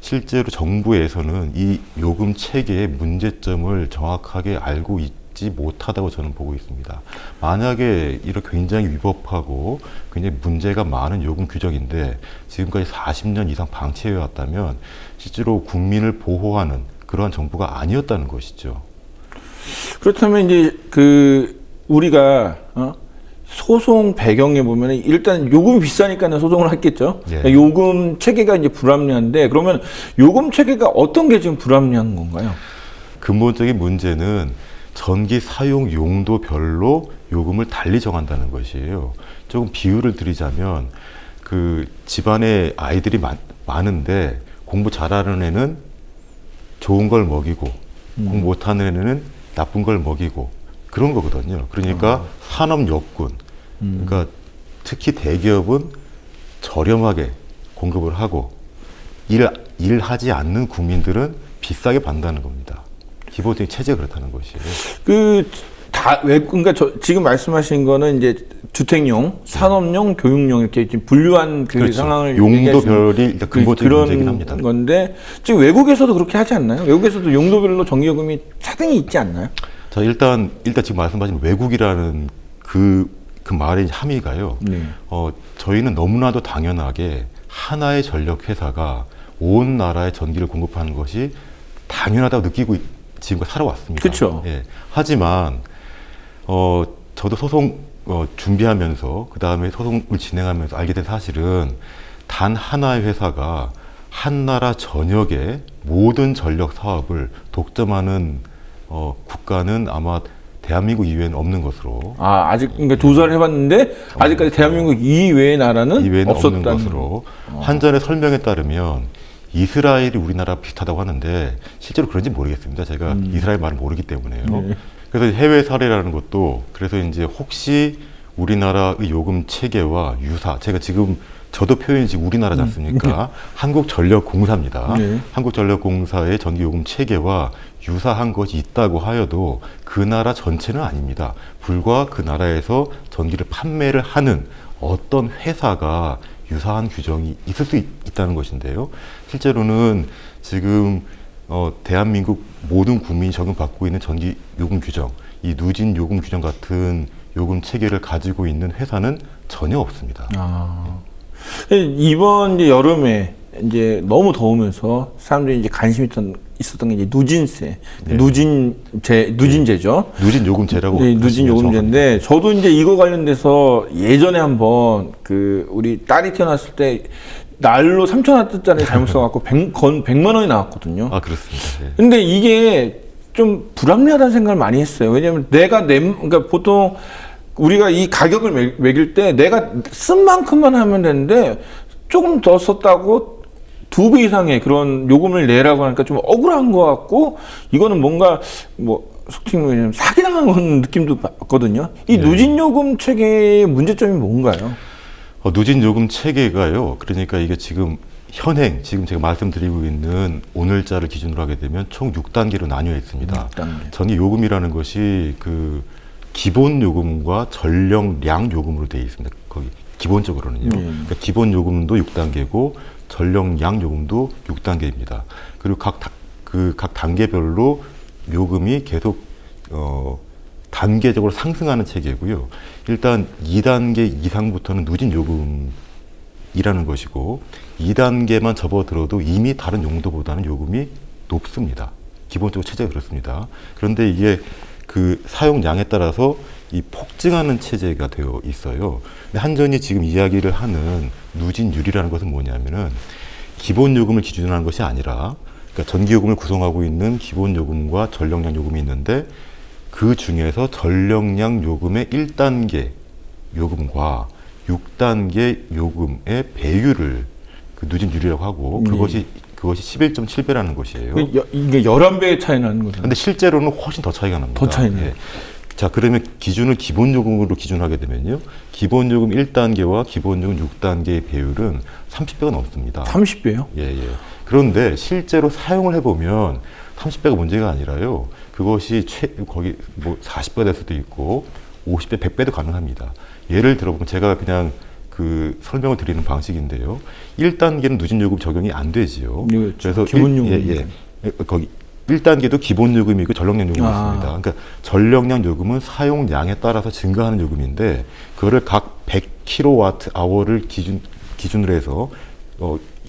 실제로 정부에서는 이 요금 체계의 문제점을 정확하게 알고 있지 못하다고 저는 보고 있습니다. 만약에 이렇게 굉장히 위법하고 굉장히 문제가 많은 요금 규정인데 지금까지 40년 이상 방치해 왔다면 실제로 국민을 보호하는 그러한 정부가 아니었다는 것이죠. 그렇다면 이제 우리가 소송 배경에 보면 일단 요금이 비싸니까는 소송을 했겠죠. 그러니까 요금 체계가 이제 불합리한데, 그러면 요금 체계가 어떤 게 지금 불합리한 건가요? 근본적인 문제는 전기 사용 용도별로 요금을 달리 정한다는 것이에요. 조금 비유를 드리자면, 그 집안에 아이들이 많은데 공부 잘하는 애는 좋은 걸 먹이고 공부 못하는 애는 나쁜 걸 먹이고 그런 거거든요. 그러니까 산업여군, 그러니까 특히 대기업은 저렴하게 공급을 하고 일하지 않는 국민들은 비싸게 받는다는 겁니다. 기본적인 체제가 그렇다는 것이에요. 그러니까 지금 말씀하신 거는 이제 주택용, 산업용, 교육용 이렇게 지금 분류한 그렇죠. 상황을 용도별이 일단 근본적인 문제이긴 합니다. 건데, 지금 외국에서도 그렇게 하지 않나요? 외국에서도 용도별로 전기요금이 차등이 있지 않나요? 자, 일단 지금 말씀하신 외국이라는 그 말의 함의가요. 저희는 너무나도 당연하게 하나의 전력 회사가 온 나라에 전기를 공급하는 것이 당연하다고 느끼고 지금까지 살아왔습니다. 그렇죠. 예. 하지만 저도 소송 준비하면서 그 다음에 소송을 진행하면서 알게 된 사실은 단 하나의 회사가 한 나라 전역의 모든 전력 사업을 독점하는 국가는 아마 대한민국 이외에는 없는 것으로. 아직 그러니까 조사를 해봤는데 아직까지 대한민국 이외의 나라는 이외에는 없는 없었다는 것으로. 한전의 설명에 따르면 이스라엘이 우리나라 비슷하다고 하는데 실제로 그런지 모르겠습니다. 제가 이스라엘 말을 모르기 때문에요. 그래서 해외 사례라는 것도, 그래서 이제 혹시 우리나라의 요금 체계와 제가 지금 저도 표현이 지금 우리나라지 않습니까? 한국전력공사입니다. 한국전력공사의 전기요금 체계와 유사한 것이 있다고 하여도 그 나라 전체는 아닙니다. 불과 그 나라에서 전기를 판매를 하는 어떤 회사가 유사한 규정이 있을 수 있다는 것인데요. 실제로는 지금 대한민국 모든 국민이 적용받고 있는 전기 요금 규정, 이 누진 요금 규정 같은 요금 체계를 가지고 있는 회사는 전혀 없습니다. 이번 이제 여름에 이제 너무 더우면서 사람들이 이제 관심이 있었던 게 이제 누진세, 네. 누진제죠. 누진 요금제라고. 네, 누진 요금제인데 저도 이제 이거 관련돼서 예전에 한번 우리 딸이 태어났을 때 날로 3,000와트짜리 잘못 써갖고 100만 원이 나왔거든요. 아, 그렇습니다. 네. 근데 이게 좀 불합리하다는 생각을 많이 했어요. 왜냐하면 그러니까 보통 우리가 이 가격을 매길 때 내가 쓴 만큼만 하면 되는데 조금 더 썼다고 2배 이상의 그런 요금을 내라고 하니까 좀 억울한 것 같고, 이거는 뭔가 속칭 사기당한 느낌도 받거든요. 이 네. 누진 요금 체계의 문제점이 뭔가요? 누진 요금 체계가요. 그러니까 이게 지금 지금 제가 말씀드리고 있는 오늘자를 기준으로 하게 되면 총 6단계로 나뉘어 있습니다. 6단계. 전기 요금이라는 것이 기본 요금과 전력량 요금으로 되어 있습니다. 거기 기본적으로는요. 그러니까 기본 요금도 6단계고 전력량 요금도 6단계입니다. 그리고 각 단계별로 요금이 계속 단계적으로 상승하는 체계고요. 일단 2단계 이상부터는 누진 요금이라는 것이고, 2단계만 접어들어도 이미 다른 용도보다는 요금이 높습니다. 기본적으로 체제가 그렇습니다. 그런데 이게 사용량에 따라서 이 폭증하는 체제가 되어 있어요. 근데 한전이 지금 이야기를 하는 누진율이라는 것은 뭐냐면은 기본 요금을 기준으로 하는 것이 아니라, 그러니까 전기 요금을 구성하고 있는 기본 요금과 전력량 요금이 있는데, 그 중에서 전력량 요금의 1단계 요금과 6단계 요금의 배율을 누진율이라고 하고, 그것이 11.7배라는 것이에요. 이게 11배의 차이 나는 거죠. 근데 실제로는 훨씬 더 차이가 납니다. 더 차이네요. 예. 자, 그러면 기준을 기본 요금으로 기준하게 되면요. 기본 요금 1단계와 기본 요금 6단계의 배율은 30배가 넘습니다. 30배요? 예. 그런데 실제로 사용을 해보면 30배가 문제가 아니라요. 그것이 거기 40배가 될 수도 있고 50배, 100배도 가능합니다. 예를 들어보면 제가 그냥 설명을 드리는 방식인데요. 1단계는 누진 요금 적용이 안 되지요. 그렇죠. 그래서 기본 요금. 거기 1단계도 기본 요금이고 전력량 요금이 있습니다. 그러니까 전력량 요금은 사용량에 따라서 증가하는 요금인데, 그거를 각 100kWh를 기준으로 해서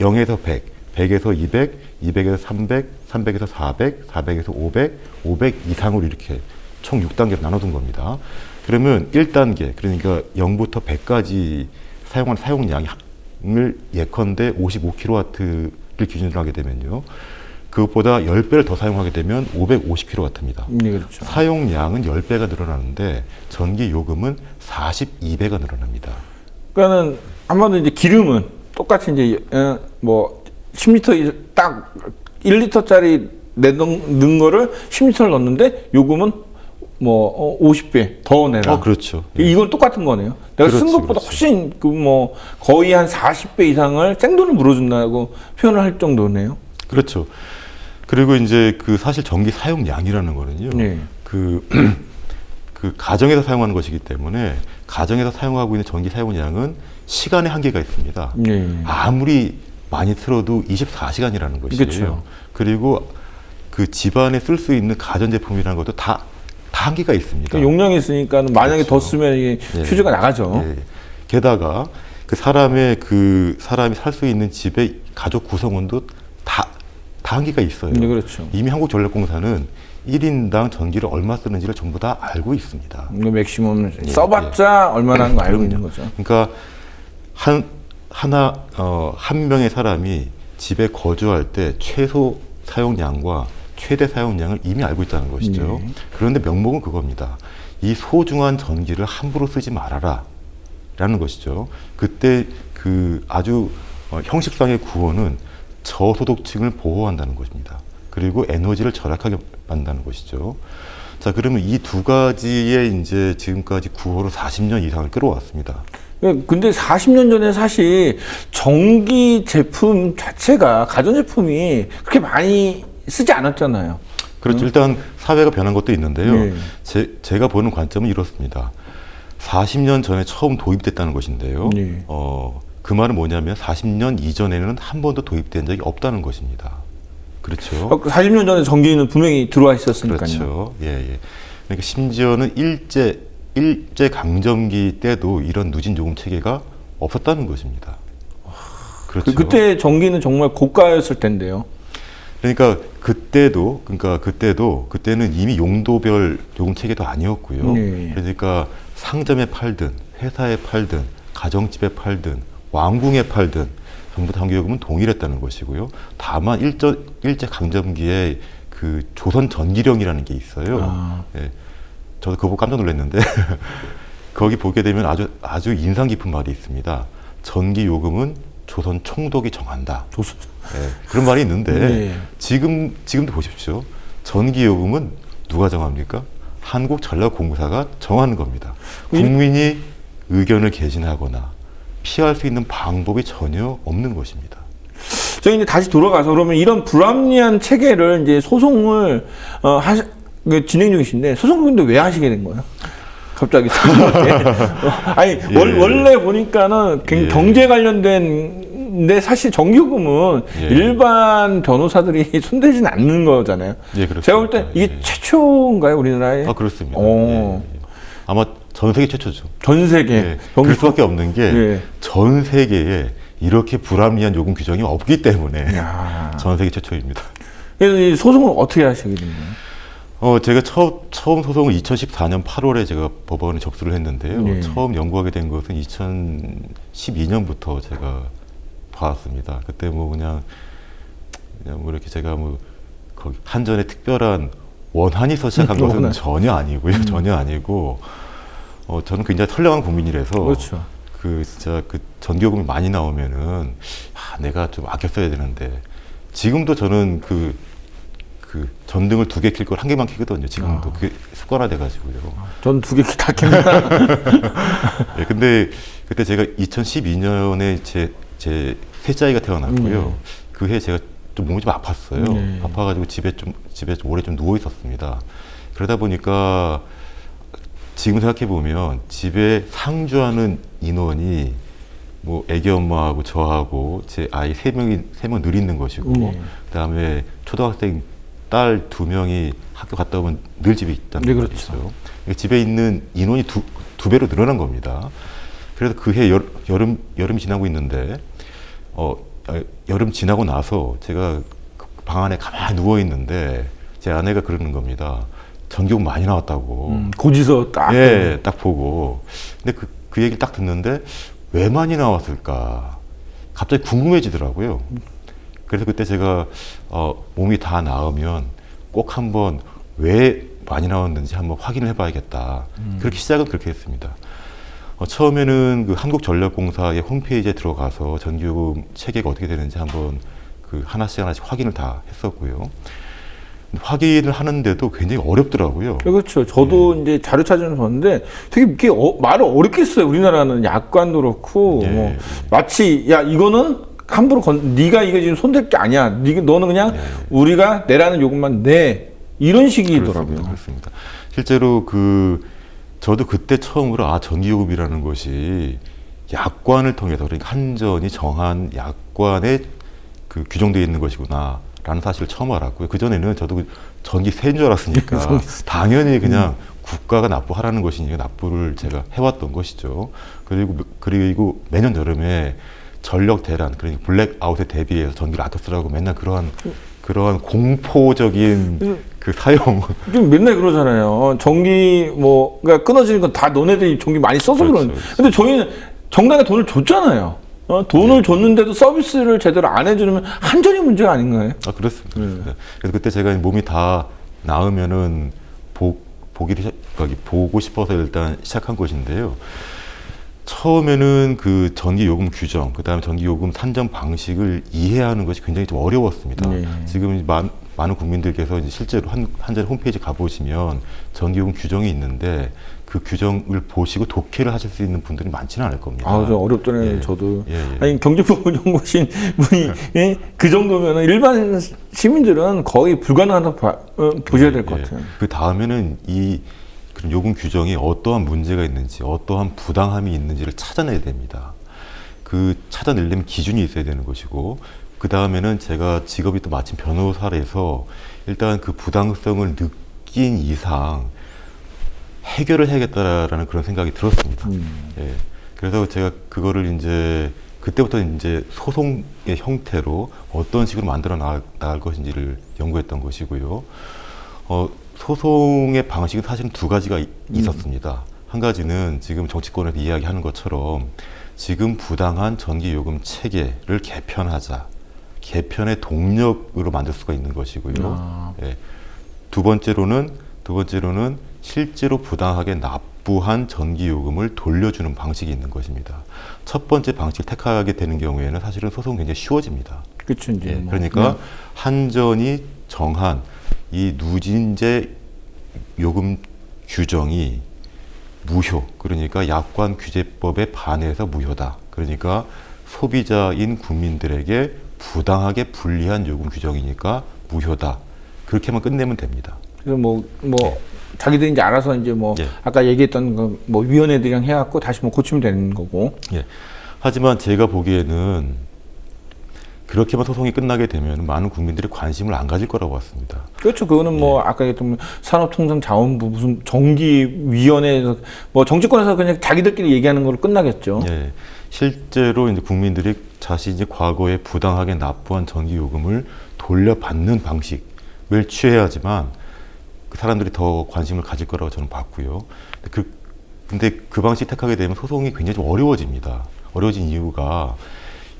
0에서 100, 100에서 200, 200에서 300, 300에서 400, 400에서 500, 500 이상으로 이렇게 총 6단계로 나눠둔 겁니다. 그러면 1단계, 그러니까 0부터 100까지 사용한 사용량을 예컨대 55kW를 기준으로 하게 되면요. 그것보다 10배를 더 사용하게 되면 550kW입니다. 네, 그렇죠. 사용량은 10배가 늘어나는데 전기 요금은 42배가 늘어납니다. 그러니까는 한마디로 이제 기름은 똑같이 이제 10리터 딱 1리터짜리 넣은 거를 10리터를 넣는데 요금은 50배 더 내라. 그렇죠. 이건 똑같은 거네요. 내가 쓴 것보다 훨씬 거의 한 40배 이상을 생돈을 물어준다고 표현을 할 정도네요. 그렇죠. 그리고 이제 사실 전기 사용량이라는 거는요. 네. 가정에서 사용하는 것이기 때문에 가정에서 사용하고 있는 전기 사용량은 시간의 한계가 있습니다. 네. 아무리 많이 틀어도 24시간이라는 것이에요. 그렇죠. 그리고 집안에 쓸 수 있는 가전제품이라는 것도 다 한계가 있습니다. 용량이 있으니까 만약에 그렇죠. 더 쓰면 이게 휴지가 나가죠. 게다가 사람이 살 수 있는 집의 가족 구성원도 다 한계가 있어요. 네, 그렇죠. 이미 한국전력공사는 1인당 전기를 얼마 쓰는지를 전부 다 알고 있습니다. 이거 맥시멈 써봤자 얼마나 하는 거 알고 있는 거죠. 그러니까 한 명의 사람이 집에 거주할 때 최소 사용량과 최대 사용량을 이미 알고 있다는 것이죠. 그런데 명목은 그겁니다. 이 소중한 전기를 함부로 쓰지 말아라 라는 것이죠. 그때 아주 형식상의 구호는 저소득층을 보호한다는 것입니다. 그리고 에너지를 절약하게 만든다는 것이죠. 자, 그러면 이 두 가지의 이제 지금까지 구호로 40년 이상을 끌어왔습니다. 근데 40년 전에 사실 전기 제품 자체가 가전제품이 그렇게 많이 쓰지 않았잖아요. 그렇죠. 일단 사회가 변한 것도 있는데요. 네. 제가 보는 관점은 이렇습니다. 40년 전에 처음 도입됐다는 것인데요. 네. 그 말은 뭐냐면 40년 이전에는 한 번도 도입된 적이 없다는 것입니다. 그렇죠. 40년 전에 전기는 분명히 들어와 있었으니까요. 그렇죠. 예, 예. 그러니까 심지어는 일제 강점기 때도 이런 누진 요금 체계가 없었다는 것입니다. 그렇죠. 그때 전기는 정말 고가였을 텐데요. 그러니까 그때는 이미 용도별 요금 체계도 아니었고요. 네. 그러니까 상점에 팔든 회사에 팔든 가정집에 팔든 왕궁에 팔든 전부 전기요금은 동일했다는 것이고요. 다만 일제 강점기에 그 조선 전기령이라는 게 있어요. 예. 저도 그거 보고 깜짝 놀랐는데 거기 보게 되면 아주 인상 깊은 말이 있습니다. 전기요금은 조선 총독이 정한다. 예, 그런 말이 있는데 네. 지금도 보십시오. 전기요금은 누가 정합니까? 한국전력공사가 정하는 겁니다. 국민이 의견을 개진하거나 피할 수 있는 방법이 전혀 없는 것입니다. 저희 이제 다시 돌아가서 그러면 이런 불합리한 체계를 이제 소송을 진행 중이신데 소송 근데 왜 하시게 된 거예요? 갑자기 아니 예. 원래 보니까는 예. 경제 관련된데 사실 전기요금은 예. 일반 변호사들이 손대지는 않는 거잖아요. 예, 그렇습니다. 제가 볼 때 이게 예. 최초인가요 우리나라에? 아, 그렇습니다. 오. 예, 예. 아마 전 세계 최초죠. 전 세계. 예. 그럴 수밖에 없는 게 전 예. 세계에 이렇게 불합리한 요금 규정이 없기 때문에 야. 전 세계 최초입니다. 그래서 이 소송을 어떻게 하시게 된 거예요? 제가 처음 소송을 2014년 8월에 제가 법원에 접수를 했는데요. 네. 처음 연구하게 된 것은 2012년부터 제가 봐왔습니다. 그때 뭐 그냥 뭐 이렇게 제가 뭐 거기 한전에 특별한 원한이 있어 시작한 것은 원한. 전혀 아니고요. 전혀 아니고 저는 굉장히 선량한 국민이라서 그렇죠. 진짜 그 전기요금이 많이 나오면은 내가 좀 아껴 써야 되는데 지금도 저는 그 전등을 2개 킬 걸 1개만 켜거든요. 지금도 그게 습관화 돼가지고요. 전 2개 다 켭니다. 예, 근데 그때 제가 2012년에 제 셋째아이가 태어났고요. 그 해 제가 좀 몸이 좀 아팠어요. 아파가지고 집에 좀 오래 좀 누워 있었습니다. 그러다 보니까 지금 생각해 보면 집에 상주하는 인원이 뭐 애기 엄마하고 저하고 제 아이 3명 늘 있는 것이고 그다음에 초등학생 딸 2명이 학교 갔다 오면 늘 집에 있다는 네, 거죠. 그렇죠. 그러니까 집에 있는 인원이 두 배로 늘어난 겁니다. 그래서 그해 여름이 지나고 있는데 여름 지나고 나서 제가 방 안에 가만히 누워 있는데 제 아내가 그러는 겁니다. 전기요금 많이 나왔다고. 고지서 딱. 예, 딱 보고. 근데 그 얘기를 딱 듣는데 왜 많이 나왔을까? 갑자기 궁금해지더라고요. 그래서 그때 제가 몸이 다 나으면 꼭 한번 왜 많이 나왔는지 한번 확인을 해봐야겠다. 그렇게 시작은 그렇게 했습니다. 처음에는 그 한국전력공사의 홈페이지에 들어가서 전기요금 체계가 어떻게 되는지 한번 그 하나씩 확인을 다 했었고요. 확인을 하는데도 굉장히 어렵더라고요. 그렇죠. 저도 이제 자료 찾으면서 봤는데 되게 이게 말을 어렵게 써요. 우리나라는 약관도 그렇고 뭐 마치 야 이거는 함부로 네가 이거 지금 손댈 게 아니야. 너는 그냥 우리가 내라는 요금만 내 이런 식이더라고요. 그렇습니다. 실제로 저도 그때 처음으로 전기요금이라는 것이 약관을 통해서 그러니까 한전이 정한 약관에 규정되어 있는 것이구나. 라는 사실을 처음 알았고요. 그전에는 저도 전기세인 줄 알았으니까 당연히 그냥 국가가 납부하라는 것이니까 납부를 제가 해왔던 것이죠. 그리고 매년 여름에 전력 대란, 그러니까 블랙아웃에 대비해서 전기를 아껴 쓰라고 맨날 그러한 공포적인 사용. 지금 맨날 그러잖아요. 전기 그러니까 끊어지는 건 다 너네들이 전기 많이 써서 그러는데. 근데 저희는 정당에 돈을 줬잖아요. 돈을 줬는데도 서비스를 제대로 안 해주면 한전이 문제가 아닌가요? 그렇습니다. 그래서 그때 제가 몸이 다 나으면은 보고 싶어서 일단 시작한 것인데요. 처음에는 그 전기요금 규정, 그 다음에 전기요금 산정 방식을 이해하는 것이 굉장히 좀 어려웠습니다. 지금 많은 국민들께서 이제 실제로 한전 홈페이지 가보시면 전기요금 규정이 있는데 그 규정을 보시고 독해를 하실 수 있는 분들이 많지는 않을 겁니다. 좀 어렵더라고요. 저도. 예. 아니 경제부연구신 분이 그 정도면 일반 시민들은 거의 불가능하다고 보셔야 될 것 같아요. 그 다음에는 그런 요금 규정이 어떠한 문제가 있는지, 어떠한 부당함이 있는지를 찾아내야 됩니다. 그 찾아내려면 기준이 있어야 되는 것이고, 그 다음에는 제가 직업이 또 마침 변호사라서 일단 그 부당성을 느낀 이상 해결을 해야겠다라는 그런 생각이 들었습니다. 예. 그래서 제가 그거를 이제 그때부터 이제 소송의 형태로 어떤 식으로 만들어 나갈 것인지를 연구했던 것이고요. 소송의 방식은 사실은 두 가지가 있었습니다. 한 가지는 지금 정치권에서 이야기하는 것처럼 지금 부당한 전기요금 체계를 개편하자. 개편의 동력으로 만들 수가 있는 것이고요. 예. 두 번째로는 실제로 부당하게 납부한 전기요금을 돌려주는 방식이 있는 것입니다. 첫 번째 방식을 택하게 되는 경우에는 사실은 소송이 굉장히 쉬워집니다. 그렇죠. 이제 예. 그러니까 한전이 정한 이 누진제 요금 규정이 무효, 그러니까 약관규제법에 반해서 무효다. 그러니까 소비자인 국민들에게 부당하게 불리한 요금 규정이니까 무효다. 그렇게만 끝내면 됩니다. 그래서 자기들이 이제 알아서 이제 예. 아까 얘기했던 그 위원회들이랑 해갖고 다시 고치면 되는 거고. 예. 하지만 제가 보기에는 그렇게만 소송이 끝나게 되면 많은 국민들이 관심을 안 가질 거라고 봤습니다. 그렇죠. 그거는 아까 얘기했던 산업통상자원부 무슨 정기위원회에서 정치권에서 그냥 자기들끼리 얘기하는 걸로 끝나겠죠. 예. 실제로 이제 국민들이 자신이 과거에 부당하게 납부한 전기요금을 돌려받는 방식을 취해야지만 그 사람들이 더 관심을 가질 거라고 저는 봤고요. 근데 그 방식 택하게 되면 소송이 굉장히 좀 어려워집니다. 어려워진 이유가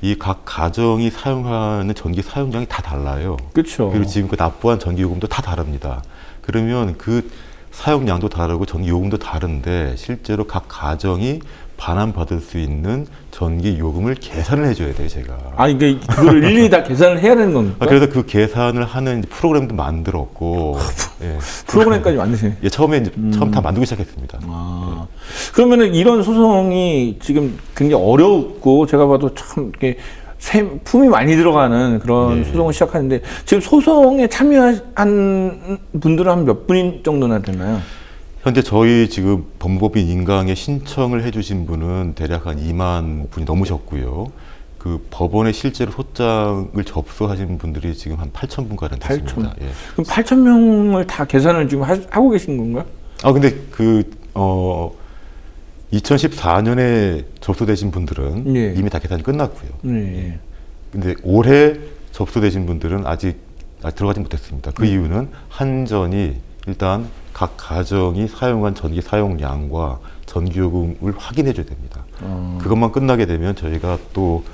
이 각 가정이 사용하는 전기 사용량이 다 달라요. 그렇죠. 그리고 지금 그 납부한 전기요금도 다 다릅니다. 그러면 그 사용량도 다르고 전기요금도 다른데 실제로 각 가정이 반환받을 수 있는 전기요금을 계산을 해줘야 돼요, 제가. 그러니까 그거를 일일이 다 계산을 해야 되는 겁니까? 그래서 그 계산을 하는 프로그램도 만들었고. 예. 프로그램까지 만드세요. 예, 처음 다 만들기 시작했습니다. 그러면은 이런 소송이 지금 굉장히 어렵고 제가 봐도 참 이렇게 품이 많이 들어가는 그런 소송을 시작하는데 지금 소송에 참여한 분들은 한 몇 분 정도나 되나요? 현재 저희 지금 법무법인 인강에 신청을 해주신 분은 대략 한 2만 분이 넘으셨고요. 그 법원에 실제로 소장을 접수하신 분들이 지금 한 8,000분가량 됐습니다. 8,000. 그럼 8,000명을 다 계산을 지금 하고 계신 건가요? 근데 2014년에 접수되신 분들은 이미 다 계산이 끝났고요. 근데 올해 접수되신 분들은 아직 들어가지 못했습니다. 그 이유는 한전이 일단 각 가정이 사용한 전기 사용량과 전기요금을 확인해 줘야 됩니다. 그것만 끝나게 되면 저희가 또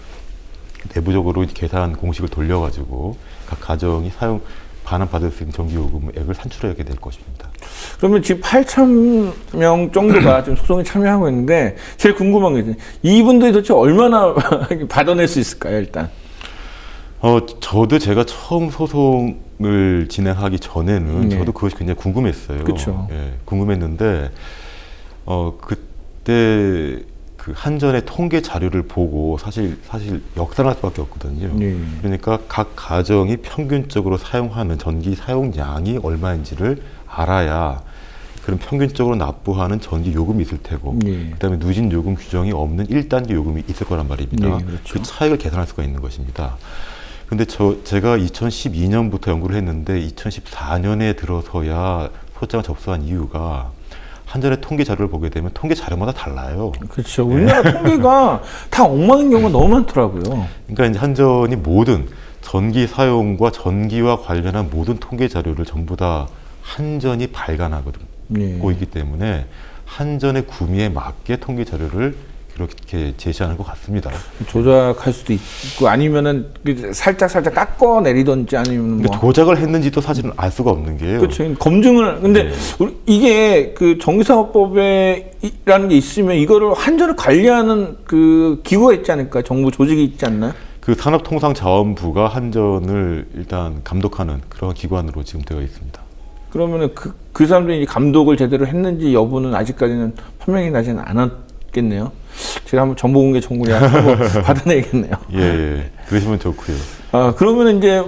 내부적으로 계산 공식을 돌려가지고 각 가정이 반환받을 수 있는 전기요금액을 산출하게 될 것입니다. 그러면 지금 8,000명 정도가 지금 소송에 참여하고 있는데 제일 궁금한 게 있어요. 이분들이 도대체 얼마나 받아낼 수 있을까요, 일단? 저도 제가 처음 소송을 진행하기 전에는 저도 그것이 굉장히 궁금했어요. 그렇죠. 예, 궁금했는데 그때 그 한전의 통계 자료를 보고 사실 역산할 수밖에 없거든요. 그러니까 각 가정이 평균적으로 사용하는 전기 사용량이 얼마인지를 알아야 그럼 평균적으로 납부하는 전기 요금이 있을 테고 그다음에 누진 요금 규정이 없는 1단계 요금이 있을 거란 말입니다. 그렇죠. 그 차이를 계산할 수가 있는 것입니다. 근데 제가 2012년부터 연구를 했는데 2014년에 들어서야 소장을 접수한 이유가 한전의 통계 자료를 보게 되면 통계 자료마다 달라요. 그렇죠. 우리나라 통계가 다 엉망인 경우가 너무 많더라고요. 그러니까 이제 한전이 모든 전기 사용과 전기와 관련한 모든 통계 자료를 전부 다 한전이 발간하고 있기 때문에 한전의 구미에 맞게 통계 자료를 그렇게 제시하는 것 같습니다. 조작할 수도 있고 아니면은 살짝 깎아내리든지 아니면 조작을 했는지도 사실은 알 수가 없는 게요. 그렇죠. 검증을 근데 이게 그 전기사업법에라는 게 있으면 이거를 한전을 관리하는 그 기구가 있지 않을까? 정부 조직이 있지 않나요? 그 산업통상자원부가 한전을 일단 감독하는 그런 기관으로 지금 되어 있습니다. 그러면은 그 사람들이 감독을 제대로 했는지 여부는 아직까지는 판명이 나지는 않았겠네요. 제가 한번 정보공개 청구를 하고 받아내야겠네요. 예, 그러시면 좋고요. 그러면 이제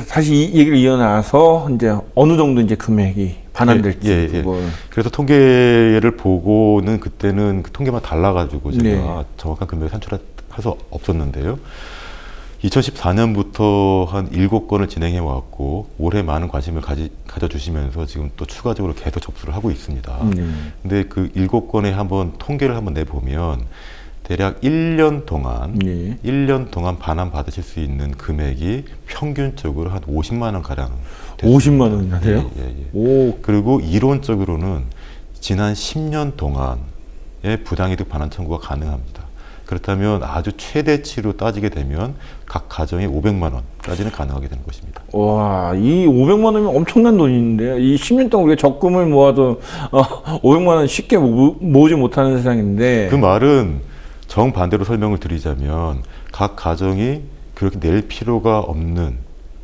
다시 이 얘기를 이어나가서 이제 어느 정도 이제 금액이 반환될지. 그래서 통계를 보고는 그때는 그 통계만 달라가지고 제가 정확한 금액을 산출할 할 수 없었는데요. 2014년부터 한 7건을 진행해 왔고 올해 많은 관심을 가져주시면서 지금 또 추가적으로 계속 접수를 하고 있습니다. 근데 그 7건에 한번 통계를 한번 내보면 대략 1년 동안 1년 동안 반환 받으실 수 있는 금액이 평균적으로 한 50만 원 가량 됐습니다. 50만 원이나 돼요? 오. 그리고 이론적으로는 지난 10년 동안의 부당이득 반환 청구가 가능합니다. 그렇다면 아주 최대치로 따지게 되면 각 가정에 500만 원까지는 가능하게 되는 것입니다. 와, 이 500만 원이면 엄청난 돈인데요. 이 10년 동안 우리가 적금을 모아도 500만 원 쉽게 모으지 못하는 세상인데. 그 말은 정반대로 설명을 드리자면 각 가정이 그렇게 낼 필요가 없는,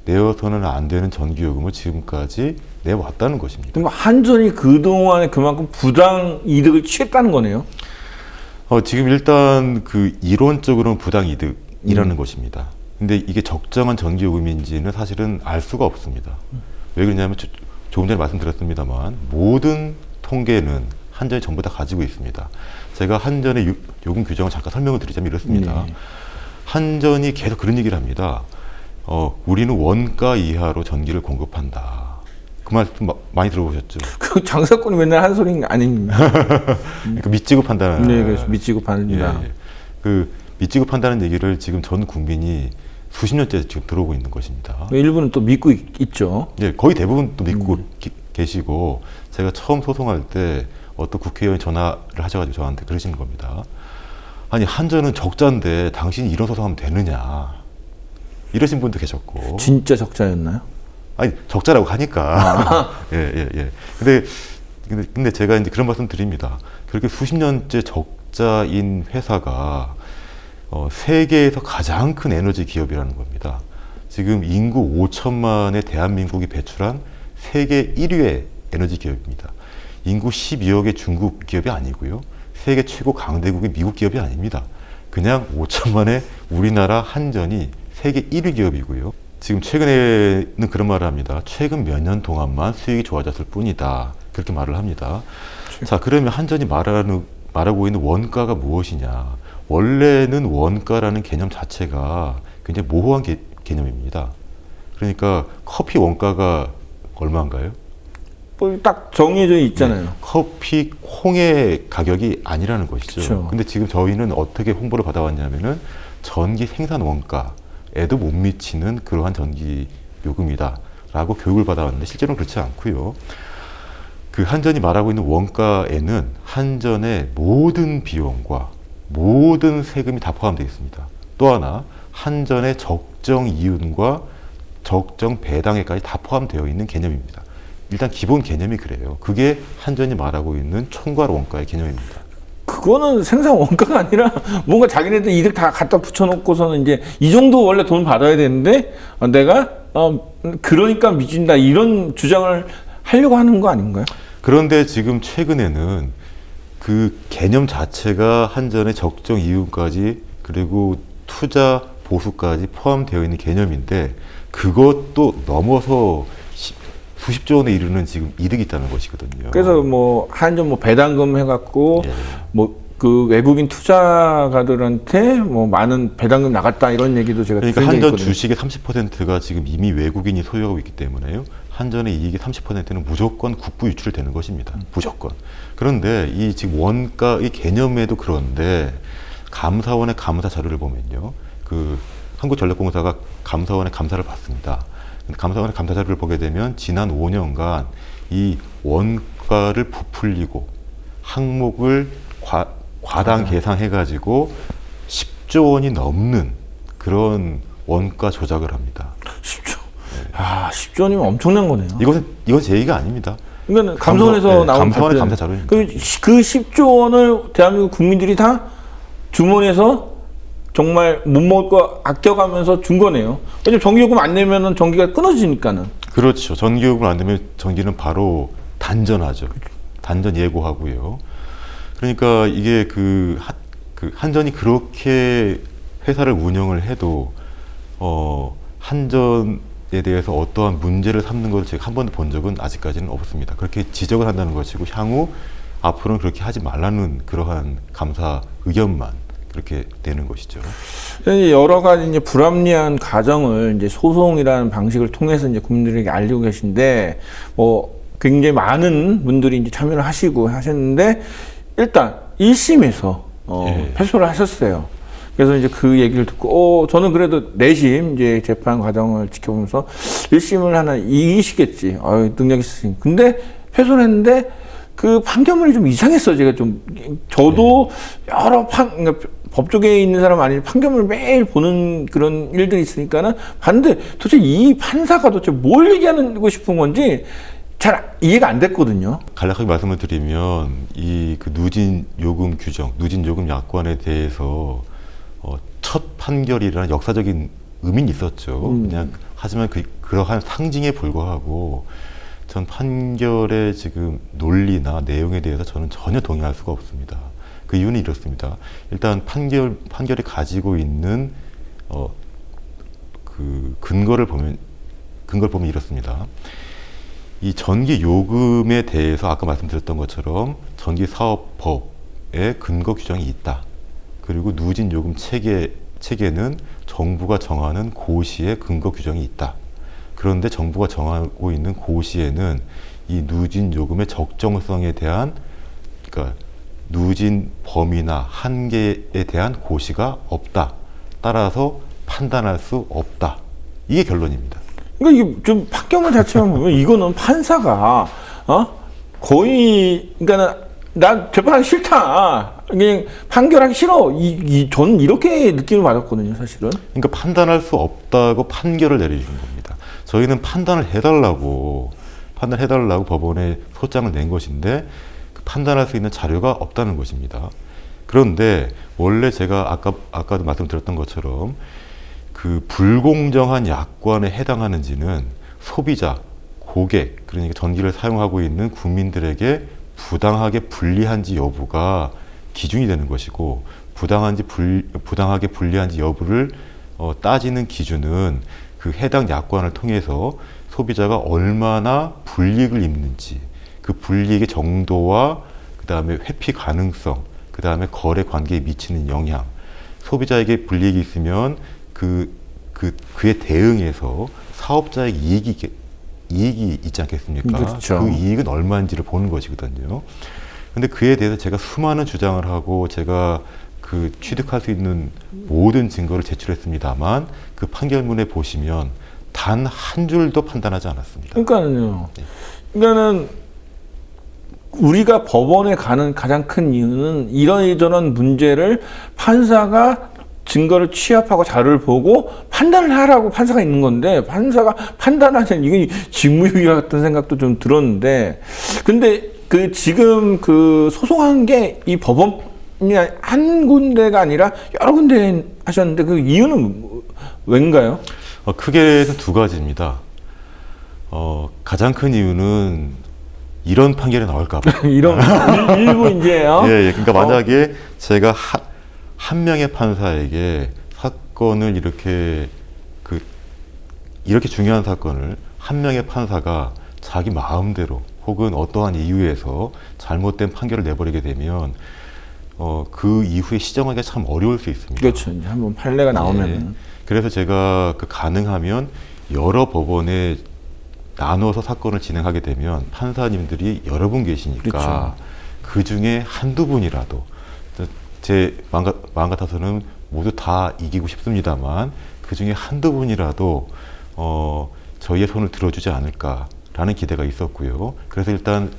내어서는 안 되는 전기요금을 지금까지 내왔다는 것입니다. 그럼 한전이 그동안에 그만큼 부당 이득을 취했다는 거네요. 지금 일단 그 이론적으로는 부당이득이라는 것입니다. 근데 이게 적정한 전기요금인지는 사실은 알 수가 없습니다. 왜 그러냐면 조금 전에 말씀드렸습니다만 모든 통계는 한전이 전부 다 가지고 있습니다. 제가 한전의 요금 규정을 잠깐 설명을 드리자면 이렇습니다. 한전이 계속 그런 얘기를 합니다. 우리는 원가 이하로 전기를 공급한다. 그 말씀 많이 들어보셨죠? 그 장사꾼이 맨날 한 소리는 아닙니다. 그러니까 밑지급한다는. 네, 그래서 밑지급합니다. 그 밑지급한다는 얘기를 지금 전 국민이 수십 년째 지금 들어오고 있는 것입니다. 일부는 또 믿고 있죠. 네, 거의 대부분 또 믿고 계시고, 제가 처음 소송할 때 어떤 국회의원이 전화를 하셔가지고 저한테 그러시는 겁니다. 아니, 한전은 적자인데 당신이 이런 소송하면 되느냐, 이러신 분도 계셨고. 진짜 적자였나요? 아니, 적자라고 하니까. 예. 근데 제가 이제 그런 말씀 드립니다. 그렇게 수십 년째 적자인 회사가 세계에서 가장 큰 에너지 기업이라는 겁니다. 지금 인구 5천만의 대한민국이 배출한 세계 1위의 에너지 기업입니다. 인구 12억의 중국 기업이 아니고요. 세계 최고 강대국의 미국 기업이 아닙니다. 그냥 5천만의 우리나라 한전이 세계 1위 기업이고요. 지금 최근에는 그런 말을 합니다. 최근 몇 년 동안만 수익이 좋아졌을 뿐이다. 그렇게 말을 합니다. 자, 그러면 한전이 말하고 있는 원가가 무엇이냐? 원래는 원가라는 개념 자체가 굉장히 모호한 개념입니다. 그러니까 커피 원가가 얼마인가요? 뭐 딱 정해져 있잖아요. 네, 커피 콩의 가격이 아니라는 것이죠. 그쵸. 근데 지금 저희는 어떻게 홍보를 받아왔냐면은 전기 생산 원가에도 못 미치는 그러한 전기 요금이다라고 교육을 받아왔는데 실제로는 그렇지 않고요. 그 한전이 말하고 있는 원가에는 한전의 모든 비용과 모든 세금이 다 포함되어 있습니다. 또 하나, 한전의 적정 이윤과 적정 배당액까지 다 포함되어 있는 개념입니다. 일단 기본 개념이 그래요. 그게 한전이 말하고 있는 총괄 원가의 개념입니다. 그거는 생산 원가가 아니라 뭔가 자기네들 이득 다 갖다 붙여놓고서는 이제 이 정도 원래 돈 받아야 되는데 내가 그러니까 미친다 이런 주장을 하려고 하는 거 아닌가요? 그런데 지금 최근에는 그 개념 자체가 한전의 적정 이윤까지 그리고 투자 보수까지 포함되어 있는 개념인데 그것도 넘어서 수십조 원에 이르는 지금 이득이 있다는 것이거든요. 그래서 뭐 한전 뭐 배당금 해갖고 예. 뭐 그 외국인 투자가들한테 뭐 많은 배당금 나갔다 이런 얘기도 제가 그러니까 들은 적이 한전 있거든요. 주식의 30%가 지금 이미 외국인이 소유하고 있기 때문에요. 한전의 이익의 30%는 무조건 국부 유출되는 것입니다. 무조건. 그런데 이 지금 원가의 개념에도 그런데 감사원의 감사 자료를 보면요. 그 한국전력공사가 감사원의 감사를 받습니다. 감사원의 감사 자료를 보게 되면 지난 5년간 이 원가를 부풀리고 항목을 과당 계상해가지고 10조 원이 넘는 그런 원가 조작을 합니다. 10조. 아, 10조 원이면 엄청난 거네요. 이건 제 얘기가 아닙니다. 이거는 감사원에서 나온 감사원의 발표잖아요. 감사 자료입니다. 그 10조 원을 대한민국 국민들이 다 주머니에서 정말 못 먹을 거 아껴가면서 준 거네요. 왜냐면 전기요금 안 내면은 전기가 끊어지니까는. 그렇죠. 전기요금을 안 내면 전기는 바로 단전하죠. 단전 예고하고요. 그러니까 이게 그 한전이 그렇게 회사를 운영을 해도 한전에 대해서 어떠한 문제를 삼는 것을 제가 한 번도 본 적은 아직까지는 없습니다. 그렇게 지적을 한다는 것이고 향후 앞으로는 그렇게 하지 말라는 그러한 감사 의견만 그렇게 되는 것이죠. 여러 가지 이제 불합리한 가정을 이제 소송이라는 방식을 통해서 이제 국민들에게 알리고 계신데, 뭐 굉장히 많은 분들이 이제 참여를 하시고 하셨는데, 일단 1심에서 예. 패소를 하셨어요. 그래서 이제 그 얘기를 듣고, 저는 그래도 내심 이제 재판 과정을 지켜보면서 1심을 하나 이기시겠지. 능력 있으시니. 근데 패소를 했는데, 그 판결문이 좀 이상했어. 저도 여러 그러니까 법조계에 있는 사람 아니면 판결문을 매일 보는 그런 일들이 있으니까는 봤는데 도대체 이 판사가 도대체 뭘 얘기하고 싶은 건지 잘 이해가 안 됐거든요. 간략하게 말씀을 드리면 이 그 누진 요금 규정, 누진 요금 약관에 대해서 첫 판결이라는 역사적인 의미는 있었죠. 그냥 하지만 그러한 상징에 불과하고 전 판결의 지금 논리나 내용에 대해서 저는 전혀 동의할 수가 없습니다. 그 이유는 이렇습니다. 일단 판결이 가지고 있는 그 근거를 보면 이렇습니다. 이 전기 요금에 대해서 아까 말씀드렸던 것처럼 전기사업법에 근거 규정이 있다. 그리고 누진 요금 체계는 정부가 정하는 고시에 근거 규정이 있다. 그런데 정부가 정하고 있는 고시에는 이 누진 요금의 적정성에 대한, 그러니까 누진 범위나 한계에 대한 고시가 없다. 따라서 판단할 수 없다. 이게 결론입니다. 그러니까 이게 좀 판결문 자체만 보면 이거는 판사가 거의 그러니까 나 재판하기 싫다. 그냥 판결하기 싫어. 저는 이렇게 느낌을 받았거든요, 사실은. 그러니까 판단할 수 없다고 판결을 내리는 겁니다. 저희는 판단을 해달라고 법원에 소장을 낸 것인데 판단할 수 있는 자료가 없다는 것입니다. 그런데 원래 제가 아까도 말씀드렸던 것처럼 그 불공정한 약관에 해당하는지는 소비자, 고객, 그러니까 전기를 사용하고 있는 국민들에게 부당하게 불리한지 여부가 기준이 되는 것이고, 부당하게 불리한지 여부를 따지는 기준은 그 해당 약관을 통해서 소비자가 얼마나 불이익을 입는지, 그 불이익의 정도와 그 다음에 회피 가능성, 그 다음에 거래 관계에 미치는 영향, 소비자에게 불이익이 있으면 그에 대응해서 사업자에게 이익이 있지 않겠습니까? 그렇죠. 그 이익은 얼마인지를 보는 것이거든요. 근데 그에 대해서 제가 수많은 주장을 하고 제가 그 취득할 수 있는 모든 증거를 제출했습니다만 그 판결문에 보시면 단 한 줄도 판단하지 않았습니다. 그러니까는 우리가 법원에 가는 가장 큰 이유는 이런저런 문제를 판사가 증거를 취합하고 자료를 보고 판단을 하라고 판사가 있는 건데, 판사가 판단하자니 이건 직무유기 같은 생각도 좀 들었는데, 근데 지금 소송한 게 이 법원이 한 군데가 아니라 여러 군데 하셨는데 그 이유는 왠가요? 크게 두 가지입니다. 가장 큰 이유는 이런 판결이 나올까봐. 일부 이제요. 예, 그러니까 만약에 제가 한 명의 판사에게 사건을 이렇게 중요한 사건을 한 명의 판사가 자기 마음대로 혹은 어떠한 이유에서 잘못된 판결을 내버리게 되면 그 이후에 시정하기가 참 어려울 수 있습니다. 그렇죠. 이제 한번 판례가 나오면. 예. 그래서 제가 가능하면 여러 법원에 나눠서 사건을 진행하게 되면 판사님들이 여러 분 계시니까 그렇죠. 그 중에 한두 분이라도 제 마음 같아서는 모두 다 이기고 싶습니다만 그 중에 한두 분이라도 저희의 손을 들어주지 않을까라는 기대가 있었고요. 그래서 일단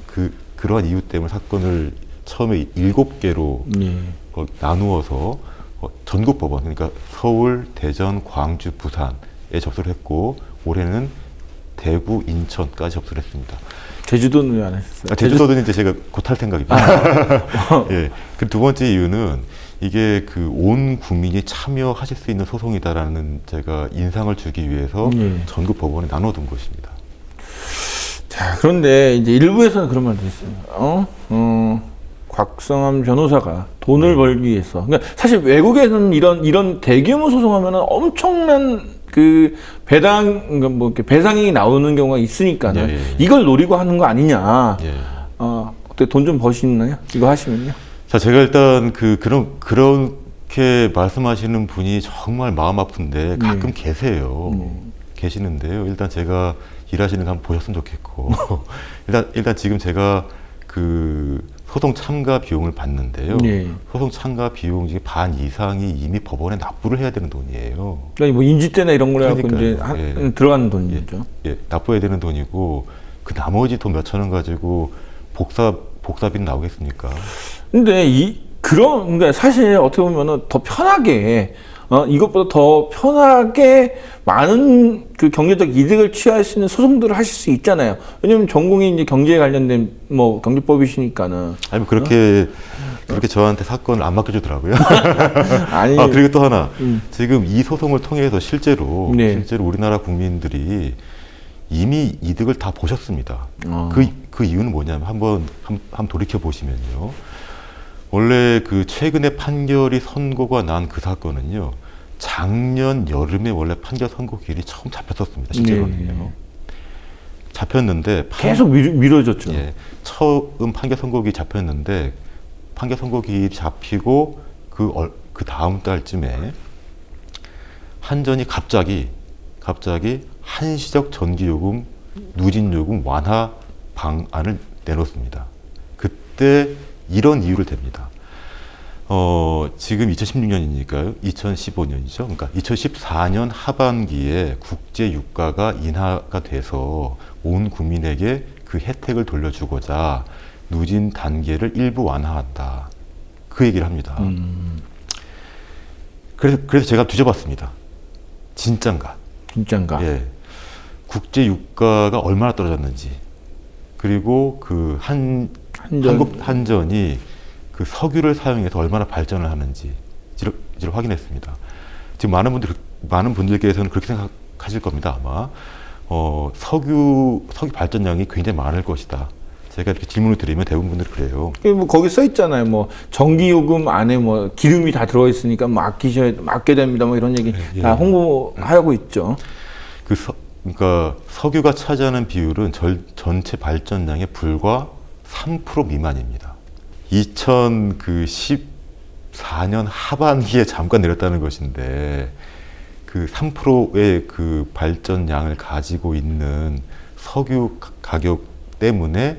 그러한 이유 때문에 사건을 처음에 7개로 나누어서 전국 법원, 그러니까 서울, 대전, 광주, 부산에 접수를 했고 올해는 대구, 인천까지 접수를 했습니다. 제주도는 왜 안 하셨어요? 제주도는 이제 제가 곧 할 생각입니다. 예. 그 두 번째 이유는 이게 온 국민이 참여하실 수 있는 소송이다라는 제가 인상을 주기 위해서 전국 법원에 나눠둔 것입니다. 자, 그런데 이제 일부에서는 그런 말도 있어요. 곽성암 변호사가 돈을 벌기 위해서. 그러니까 사실 외국에서는 이런 대규모 소송하면은 엄청난 배상이 나오는 경우가 있으니까는 이걸 노리고 하는 거 아니냐. 어때 돈 좀 버시나요? 이거 하시면요? 자, 제가 일단 그런 그렇게 말씀하시는 분이 정말 마음 아픈데 가끔 계세요. 계시는데요. 일단 제가 일하시는 거 한번 보셨으면 좋겠고 일단 지금 제가 그 소송 참가 비용을 받는데요. 네. 소송 참가 비용 중에 반 이상이 이미 법원에 납부를 해야 되는 돈이에요. 그러니까 뭐 인지 때나 이런 걸 해갖고 이제 그러니까요. 들어가는 돈이죠. 예, 납부해야 되는 돈이고 그 나머지 돈 몇천 원 가지고 복사비는 나오겠습니까? 근데 그러니까 사실 어떻게 보면은 더 편하게 이것보다 더 편하게 많은 그 경제적 이득을 취할 수 있는 소송들을 하실 수 있잖아요. 왜냐면 전공이 이제 경제에 관련된 뭐 경제법이시니까는. 아니 뭐 그렇게 저한테 사건을 안 맡겨주더라고요. 아니. 그리고 또 하나 지금 이 소송을 통해서 실제로 네. 우리나라 국민들이 이미 이득을 다 보셨습니다. 그 이유는 뭐냐면 한번 돌이켜 보시면요. 원래 그 최근에 판결이 선고가 난 그 사건은요. 작년 여름에 원래 판결 선고일이 처음 잡혔었습니다. 실제로는요. 네. 잡혔는데 계속 미뤄졌죠. 예, 처음 판결 선고일이 잡혔는데 판결 선고일이 잡히고 그 다음 달쯤에 한전이 갑자기 한시적 전기요금 누진요금 완화 방안을 내놓습니다. 그때 이런 이유를 댑니다. 지금 2016년이니까요. 2015년이죠. 그러니까 2014년 하반기에 국제 유가가 인하가 돼서 온 국민에게 그 혜택을 돌려주고자 누진 단계를 일부 완화한다. 그 얘기를 합니다. 그래서 제가 뒤져봤습니다. 진짠가? 진짠가? 예. 국제 유가가 얼마나 떨어졌는지, 그리고 그 한국 한전이 그 석유를 사용해서 얼마나 발전을 하는지를 확인했습니다. 지금 많은 분들께서는 그렇게 생각하실 겁니다. 아마 석유 발전량이 굉장히 많을 것이다. 제가 이렇게 질문을 드리면 대부분 분들이 그래요. 뭐 거기 써 있잖아요. 뭐 전기요금 안에 뭐 기름이 다 들어 있으니까 뭐 아껴야 됩니다. 뭐 이런 얘기 다 홍보하고 있죠. 그러니까 석유가 차지하는 비율은 전체 발전량의 불과 3% 미만입니다. 2014년 하반기에 잠깐 내렸다는 것인데 그 3%의 그 발전량을 가지고 있는 석유 가격 때문에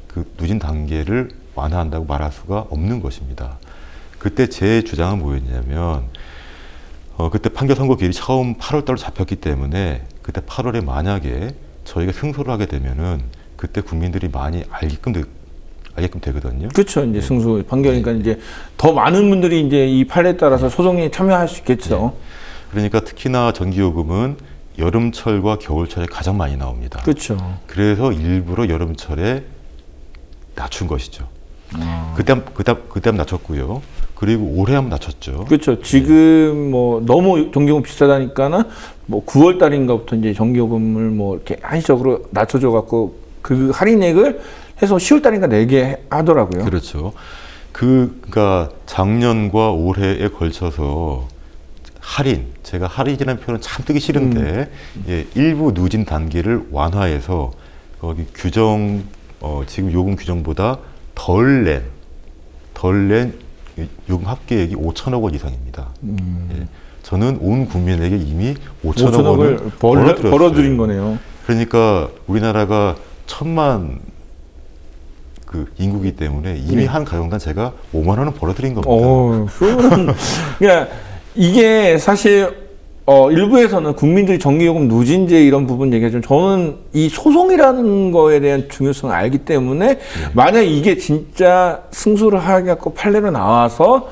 그 누진 단계를 완화한다고 말할 수가 없는 것입니다. 그때 제 주장은 뭐였냐면 그때 판결 선고일이 처음 8월달로 잡혔기 때문에 그때 8월에 만약에 저희가 승소를 하게 되면은 그때 국민들이 많이 알게끔 되거든요. 그렇죠. 이제 승소 판결이니까 이제 더 많은 분들이 이제 이 판례에 따라서 소송에 참여할 수 있겠죠. 그러니까 특히나 전기요금은 여름철과 겨울철에 가장 많이 나옵니다. 그렇죠. 그래서 일부러 여름철에 낮춘 것이죠. 그때 한번 낮췄고요. 그리고 올해 한번 낮췄죠. 그렇죠. 지금 뭐 너무 전기요금 비싸다니까는 뭐 9월 달인가부터 이제 전기요금을 뭐 이렇게 한시적으로 낮춰줘 갖고 그 할인액을 해서 10월 달인가 내게 하더라고요. 그렇죠. 그러니까 작년과 올해에 걸쳐서 제가 할인이라는 표현은 참 뜨기 싫은데 예, 일부 누진 단계를 완화해서 거기 지금 요금 규정보다 덜 낸 요금 합계액이 5천억 원 이상입니다. 예, 저는 온 국민에게 이미 5천억 원을 벌어들인 거네요. 그러니까 우리나라가 1,000만 그 인구기 때문에 이미 한 가정당 제가 5만 원은 벌어들인 겁니다. 그러니까 이게 사실 일부에서는 국민들이 전기요금 누진제 이런 부분 얘기하지만 저는 이 소송이라는 거에 대한 중요성을 알기 때문에 만약 이게 진짜 승소를 하겠고 판례로 나와서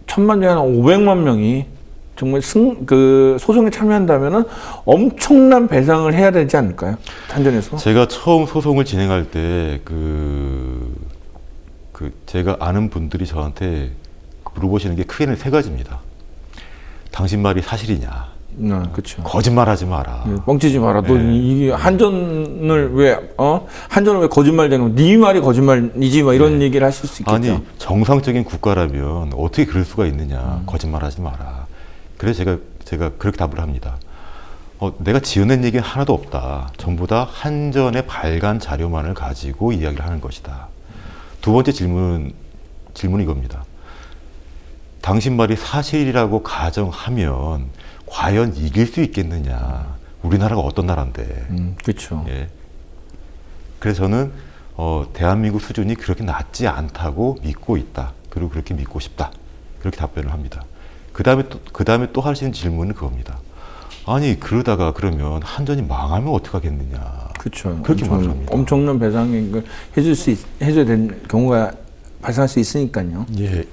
1,000만 명이 한 500만 명이 정말 소송에 참여한다면은 엄청난 배상을 해야 되지 않을까요? 한전에서? 제가 처음 소송을 진행할 때 제가 아는 분들이 저한테 물어보시는 게 크게는 세 가지입니다. 당신 말이 사실이냐? 그렇죠. 거짓말하지 마라. 뻥치지 마라. 너 이게 한전을 왜 거짓말되는? 네 말이 거짓말이지, 막 이런 얘기를 하실 수 있겠죠. 아니 정상적인 국가라면 어떻게 그럴 수가 있느냐? 거짓말하지 마라. 그래서 제가 그렇게 답을 합니다. 내가 지어낸 얘기는 하나도 없다. 전부 다 한전의 발간 자료만을 가지고 이야기를 하는 것이다. 두 번째 질문은 이겁니다. 당신 말이 사실이라고 가정하면 과연 이길 수 있겠느냐. 우리나라가 어떤 나라인데. 그렇죠. 예. 그래서 저는 대한민국 수준이 그렇게 낮지 않다고 믿고 있다. 그리고 그렇게 믿고 싶다. 그렇게 답변을 합니다. 그 다음에 또 하시는 질문은 그겁니다. 아니 그러다가 그러면 한전이 망하면 어떻게 하겠느냐. 그렇죠. 그렇게 말을 합니다. 엄청난 배상액을 해줘야 되는 경우가 발생할 수 있으니까요. 예.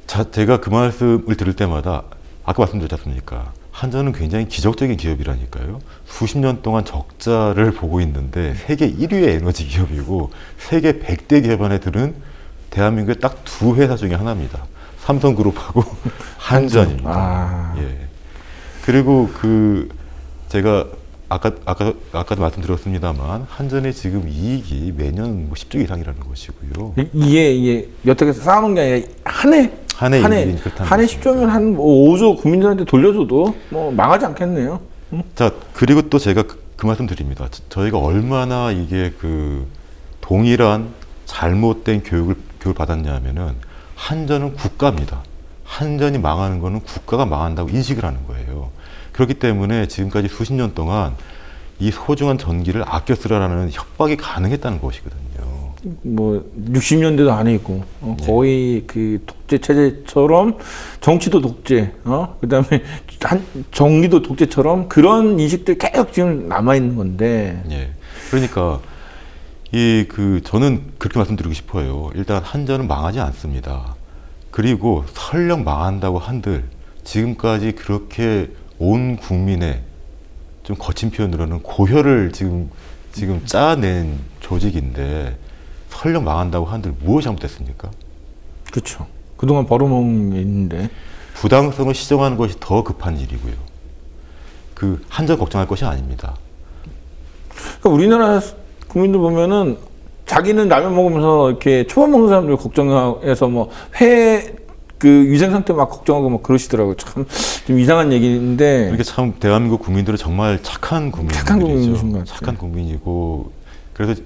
자, 제가 그 말씀을 들을 때마다 아까 말씀드렸지 않습니까? 한전은 굉장히 기적적인 기업이라니까요. 수십 년 동안 적자를 보고 있는데 세계 1위의 에너지 기업이고 세계 100대 기업 안에 들은 대한민국의 딱 두 회사 중에 하나입니다. 삼성그룹하고 한전입니다. 아. 예. 그리고 제가 아까도 말씀드렸습니다만 한전의 지금 이익이 매년 10조 이상이라는 것이고요. 이게 여태까지 쌓아놓은 게 아니라 한 해 이익이 그렇다는 한 해 것입니다. 10조면 한 5조 국민들한테 돌려줘도 뭐 망하지 않겠네요. 자, 그리고 또 제가 그 말씀 드립니다. 저희가 얼마나 이게 동일한 잘못된 교육을 받았냐면은 한전은 국가입니다. 한전이 망하는 거는 국가가 망한다고 인식을 하는 거예요. 그렇기 때문에 지금까지 수십 년 동안 이 소중한 전기를 아껴 쓰라라는 협박이 가능했다는 것이거든요. 뭐 60년대도 아니고 거의 그 독재 체제처럼 정치도 독재, 그다음에 정리도 독재처럼 그런 인식들 계속 지금 남아 있는 건데. 예. 그러니까 저는 그렇게 말씀드리고 싶어요. 일단 한전은 망하지 않습니다. 그리고 설령 망한다고 한들 지금까지 그렇게 온 국민의 좀 거친 표현으로는 고혈을 지금 짜낸 조직인데 설령 망한다고 한들 무엇이 잘못됐습니까? 그렇죠. 그동안 벌어먹은 게 있는데 부당성을 시정하는 것이 더 급한 일이고요. 한전 걱정할 것이 아닙니다. 그러니까 우리나라 국민들 보면은 자기는 라면 먹으면서 이렇게 초밥 먹는 사람들 걱정해서 뭐 위생 상태 막 걱정하고 막 그러시더라고요. 참 좀 이상한 얘기인데. 그러니까 참 대한민국 국민들은 정말 착한 국민들이죠. 것 같아요. 착한 국민이고 그래서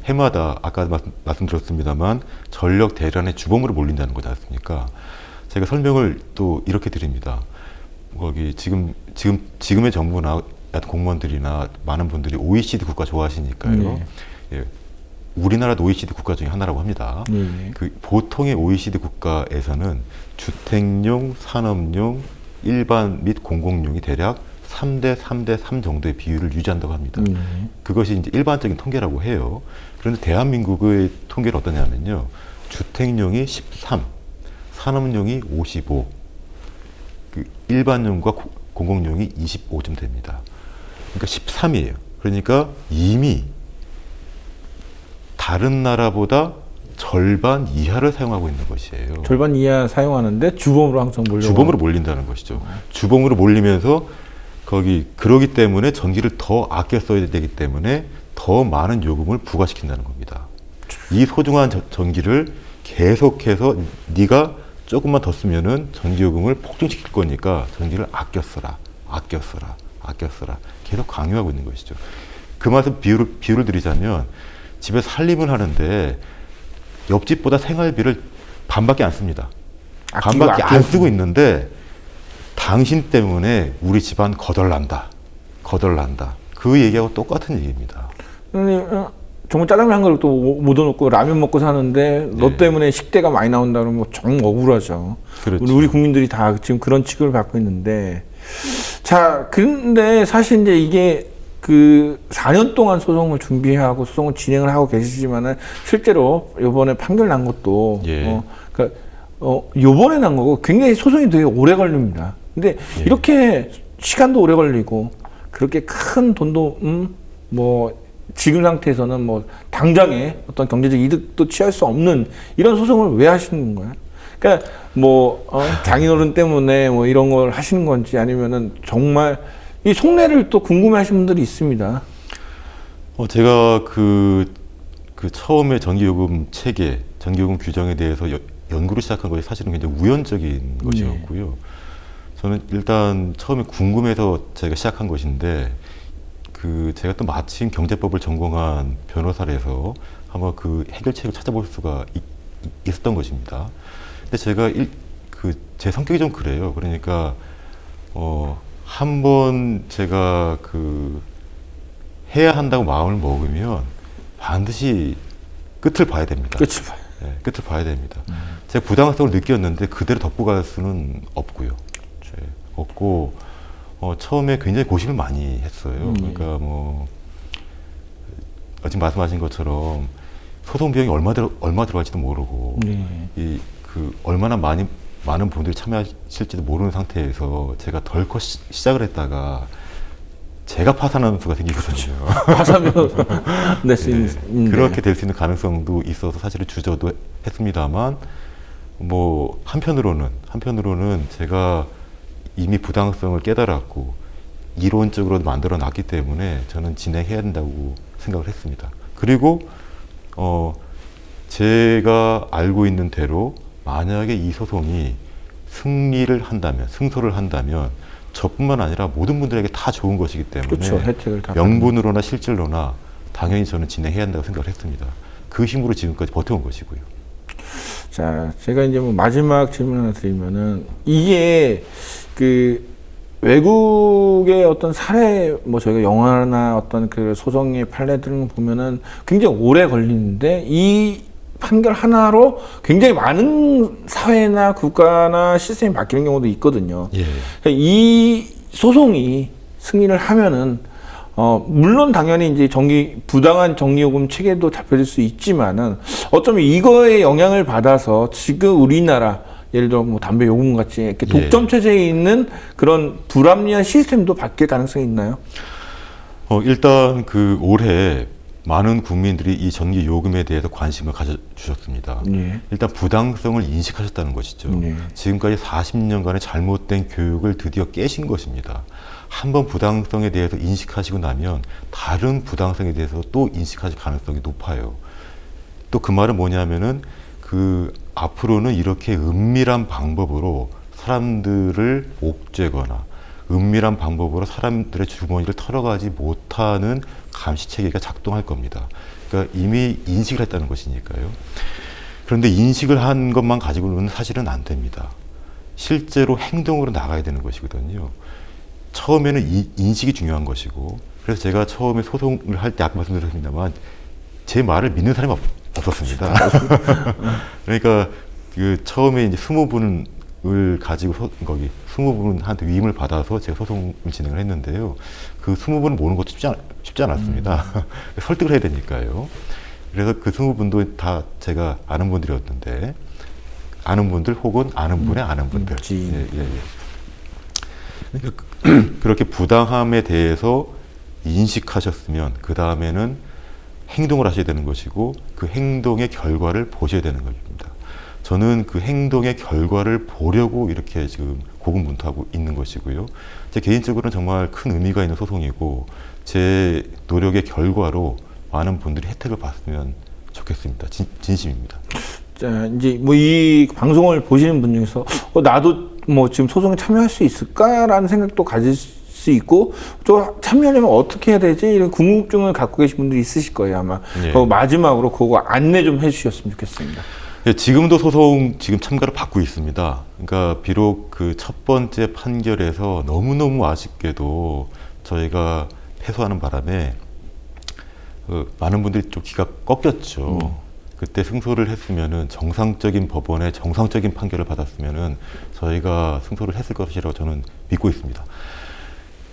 해마다 아까 말씀드렸습니다만 전력 대란의 주범으로 몰린다는 거지 않습니까? 제가 설명을 또 이렇게 드립니다. 거기 지금의 정부나 공무원들이나 많은 분들이 OECD 국가 좋아하시니까요. 네. 예. 우리나라도 OECD 국가 중에 하나라고 합니다. 네. 보통의 OECD 국가에서는 주택용, 산업용, 일반 및 공공용이 대략 3대 3대 3 정도의 비율을 유지한다고 합니다. 그것이 이제 일반적인 통계라고 해요. 그런데 대한민국의 통계는 어떠냐면요. 주택용이 13, 산업용이 55, 일반용과 공공용이 25쯤 됩니다. 그러니까 13이에요. 그러니까 이미 다른 나라보다 절반 이하를 사용하고 있는 것이에요. 절반 이하 사용하는데 주범으로 항상 주범으로 몰린다는 것이죠. 주범으로 몰리면서 그러기 때문에 전기를 더 아껴 써야 되기 때문에 더 많은 요금을 부과시킨다는 겁니다. 이 소중한 전기를 계속해서 네가 조금만 더 쓰면은 전기요금을 폭증시킬 거니까 전기를 아껴 써라. 계속 강요하고 있는 것이죠. 그 말씀 비유를 드리자면 집에서 살림을 하는데 옆집보다 생활비를 반밖에 안 씁니다. 반밖에 안 쓰고 있는데 당신 때문에 우리 집안 거덜난다. 그 얘기하고 똑같은 얘기입니다. 정말 짜장면 한 그릇 또 묻어놓고 라면 먹고 사는데 너 때문에 식대가 많이 나온다 그러면 정 억울하죠. 그렇죠. 우리 국민들이 다 지금 그런 취급을 받고 있는데 자, 근데 사실 이제 이게 4년 동안 소송을 준비하고 소송을 진행을 하고 계시지만은 실제로 요번에 판결 난 것도 요번에 난 거고 굉장히 소송이 되게 오래 걸립니다. 근데 이렇게 시간도 오래 걸리고 그렇게 큰 돈도 지금 상태에서는 뭐 당장에 어떤 경제적 이득도 취할 수 없는 이런 소송을 왜 하시는 거예요? 그러니까 장인어른 때문에 뭐 이런 걸 하시는 건지 아니면은 정말 이 속내를 또 궁금해하시는 분들이 있습니다. 제가 처음에 전기요금 체계, 전기요금 규정에 대해서 연구를 시작한 것이 사실은 굉장히 우연적인 것이었고요. 저는 일단 처음에 궁금해서 제가 시작한 것인데 제가 또 마침 경제법을 전공한 변호사라서 한번 해결책을 찾아볼 수가 있었던 것입니다. 근데 제가 제 성격이 좀 그래요. 그러니까 한번 제가 해야 한다고 마음을 먹으면 반드시 끝을 봐야 됩니다. 끝을 봐요. 네, 끝을 봐야 됩니다. 제가 부당성을 느꼈는데 그대로 덮고 갈 수는 없고요. 네, 없고 처음에 굉장히 고심을 많이 했어요. 그러니까 지금 말씀하신 것처럼 소송 비용이 얼마 들어갈지도 모르고 얼마나 많은 분들이 참여하실지도 모르는 상태에서 제가 덜컥 시작을 했다가 제가 파산하는 수가 생기거든요. 파산을 낼 수 네, 있는 그렇게 될 수 있는 가능성도 있어서 사실은 주저도 했습니다만 한편으로는 제가 이미 부당성을 깨달았고 이론적으로 만들어 놨기 때문에 저는 진행해야 된다고 생각을 했습니다. 그리고 제가 알고 있는 대로 만약에 이 소송이 승소를 한다면 저뿐만 아니라 모든 분들에게 다 좋은 것이기 때문에 그렇죠. 혜택을 다 명분으로나 실질로나 당연히 저는 진행해야 한다고 생각을 했습니다. 그 힘으로 지금까지 버텨온 것이고요. 자, 제가 이제 마지막 질문 하나 드리면은 이게 외국의 어떤 사례 저희가 영화나 어떤 소송의 판례들을 보면은 굉장히 오래 걸리는데 이 판결 하나로 굉장히 많은 사회나 국가나 시스템이 바뀌는 경우도 있거든요. 예. 이 소송이 승리를 하면은 물론 당연히 이제 부당한 정리요금 체계도 잡혀질 수 있지만은 어쩌면 이거에 영향을 받아서 지금 우리나라 예를 들어 담배 요금 같이 이렇게 독점 체제에 있는 그런 불합리한 시스템도 바뀔 가능성이 있나요? 일단 올해 많은 국민들이 이 전기 요금에 대해서 관심을 가져주셨습니다. 일단 부당성을 인식하셨다는 것이죠. 지금까지 40년간의 잘못된 교육을 드디어 깨신 것입니다. 한번 부당성에 대해서 인식하시고 나면 다른 부당성에 대해서 또 인식하실 가능성이 높아요. 또 그 말은 뭐냐면은 앞으로는 이렇게 은밀한 방법으로 사람들을 옥죄거나 은밀한 방법으로 사람들의 주머니를 털어가지 못하는 감시 체계가 작동할 겁니다. 그러니까 이미 인식을 했다는 것이니까요. 그런데 인식을 한 것만 가지고는 사실은 안 됩니다. 실제로 행동으로 나가야 되는 것이거든요. 처음에는 인식이 중요한 것이고, 그래서 제가 처음에 소송을 할 때 아까 말씀드렸습니다만 제 말을 믿는 사람이 없었습니다. 그러니까 처음에 이제 20분을 가지고 20분한테 위임을 받아서 제가 소송을 진행을 했는데요. 그 20분을 모는 것도 쉽지 않았습니다. 설득을 해야 되니까요. 그래서 그 20분도 다 제가 아는 분들이었는데, 아는 분들 혹은 아는 분의 아는 분들. 그러니까 그렇게 부당함에 대해서 인식하셨으면 그 다음에는 행동을 하셔야 되는 것이고 그 행동의 결과를 보셔야 되는 겁니다. 저는 그 행동의 결과를 보려고 이렇게 지금 고군분투하고 있는 것이고요. 제 개인적으로는 정말 큰 의미가 있는 소송이고 제 노력의 결과로 많은 분들이 혜택을 봤으면 좋겠습니다. 진심입니다. 자, 이제 이 방송을 보시는 분 중에서 나도 지금 소송에 참여할 수 있을까라는 생각도 가질 수 있고 또 참여하려면 어떻게 해야 되지? 이런 궁금증을 갖고 계신 분들이 있으실 거예요, 아마. 마지막으로 그거 안내 좀 해주셨으면 좋겠습니다. 지금도 소송 참가를 받고 있습니다. 그러니까 비록 첫 번째 판결에서 너무너무 아쉽게도 저희가 패소하는 바람에 많은 분들이 좀 기가 꺾였죠. 그때 승소를 했으면은 정상적인 법원의 정상적인 판결을 받았으면은 저희가 승소를 했을 것이라고 저는 믿고 있습니다.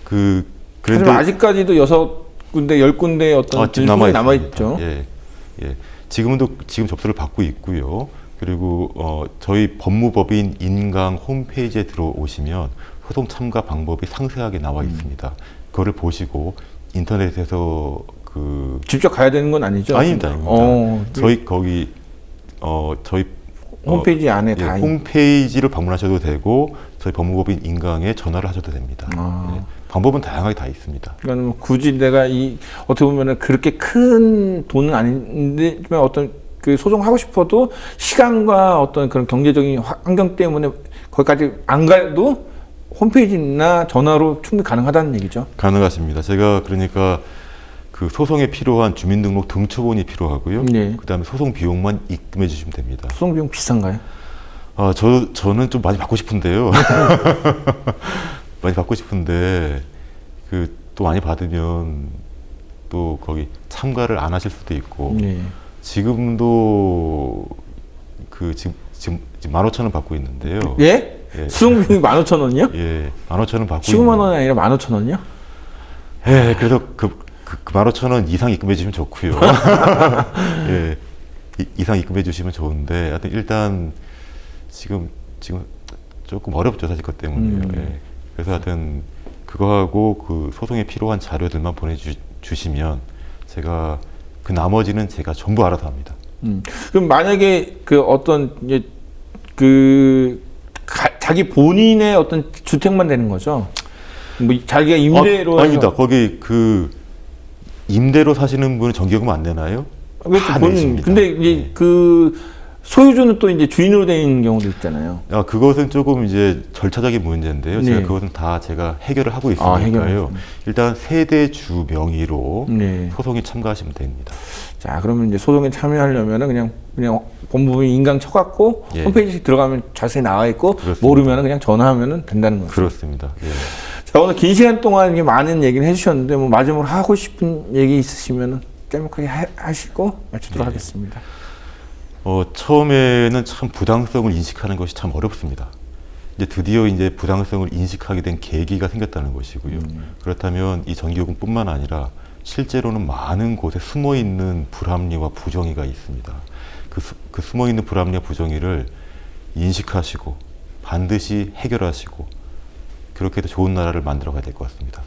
그런데 아직까지도 6군데, 10군데 어떤 진술이 남아있죠. 지금 접수를 받고 있고요. 그리고 저희 법무법인 인강 홈페이지에 들어오시면 소송 참가 방법이 상세하게 나와 있습니다. 그거를 보시고 인터넷에서 직접 가야 되는 건 아니죠? 아닙니다. 저희 홈페이지 안에 다 홈페이지를 방문하셔도 되고 저희 법무법인 인강에 전화를 하셔도 됩니다. 방법은 다양하게 다 있습니다. 그러니까 굳이 내가 어떻게 보면은 그렇게 큰 돈은 아닌데 어떤 소송하고 싶어도 시간과 어떤 그런 경제적인 환경 때문에 거기까지 안 가도 홈페이지나 전화로 충분히 가능하다는 얘기죠. 가능하십니다. 제가 그러니까 소송에 필요한 주민등록 등초본이 필요하고요. 그다음에 소송 비용만 입금해 주시면 됩니다. 소송 비용 비싼가요? 저는 좀 많이 받고 싶은데요. 많이 받고 싶은데 또 많이 받으면 또 거기 참가를 안 하실 수도 있고 네. 지금도 지금 15,000원 받고 있는데요. 예? 예. 수송비용이 15,000원이요? 예, 15,000원 받고 15만 원이 아니라 15,000원이요? 예, 그래서 그 15,000원 이상 입금해 주시면 좋고요. 예, 이상 입금해 주시면 좋은데 하여튼 일단 지금 조금 어렵죠, 사실 그것 때문에요. 예. 그래서 하여튼 그거하고 그 소송에 필요한 자료들만 보내주시면 제가 그 나머지는 제가 전부 알아서 합니다. 그럼 만약에 자기 본인의 어떤 주택만 되는 거죠? 뭐 자기가 임대로 아닙니다. 거기 임대로 사시는 분은 전기요금 안 내나요? 다 내십니다. 근데 이제 소유주는 또 이제 주인으로 되는 경우도 있잖아요. 그것은 조금 이제 절차적인 문제인데요. 네. 제가 그것은 다 제가 해결을 하고 있으니까요. 일단 세대주 명의로 네. 소송에 참가하시면 됩니다. 자, 그러면 이제 소송에 참여하려면은 그냥 법무부에 인강 쳐갖고 예. 홈페이지 들어가면 자세히 나와 있고 그렇습니다. 모르면은 그냥 전화하면은 된다는 거죠. 그렇습니다. 예. 자, 오늘 긴 시간 동안 이렇게 많은 얘기를 해주셨는데 뭐 마지막으로 하고 싶은 얘기 있으시면은 짤막하게 하시고 마치도록 네. 하겠습니다. 처음에는 참 부당성을 인식하는 것이 참 어렵습니다. 이제 드디어 이제 부당성을 인식하게 된 계기가 생겼다는 것이고요. 그렇다면 이 전기요금뿐만 아니라 실제로는 많은 곳에 숨어 있는 불합리와 부정의가 있습니다. 그 숨어 있는 불합리와 부정의를 인식하시고 반드시 해결하시고 그렇게 해서 좋은 나라를 만들어 가야 될 것 같습니다.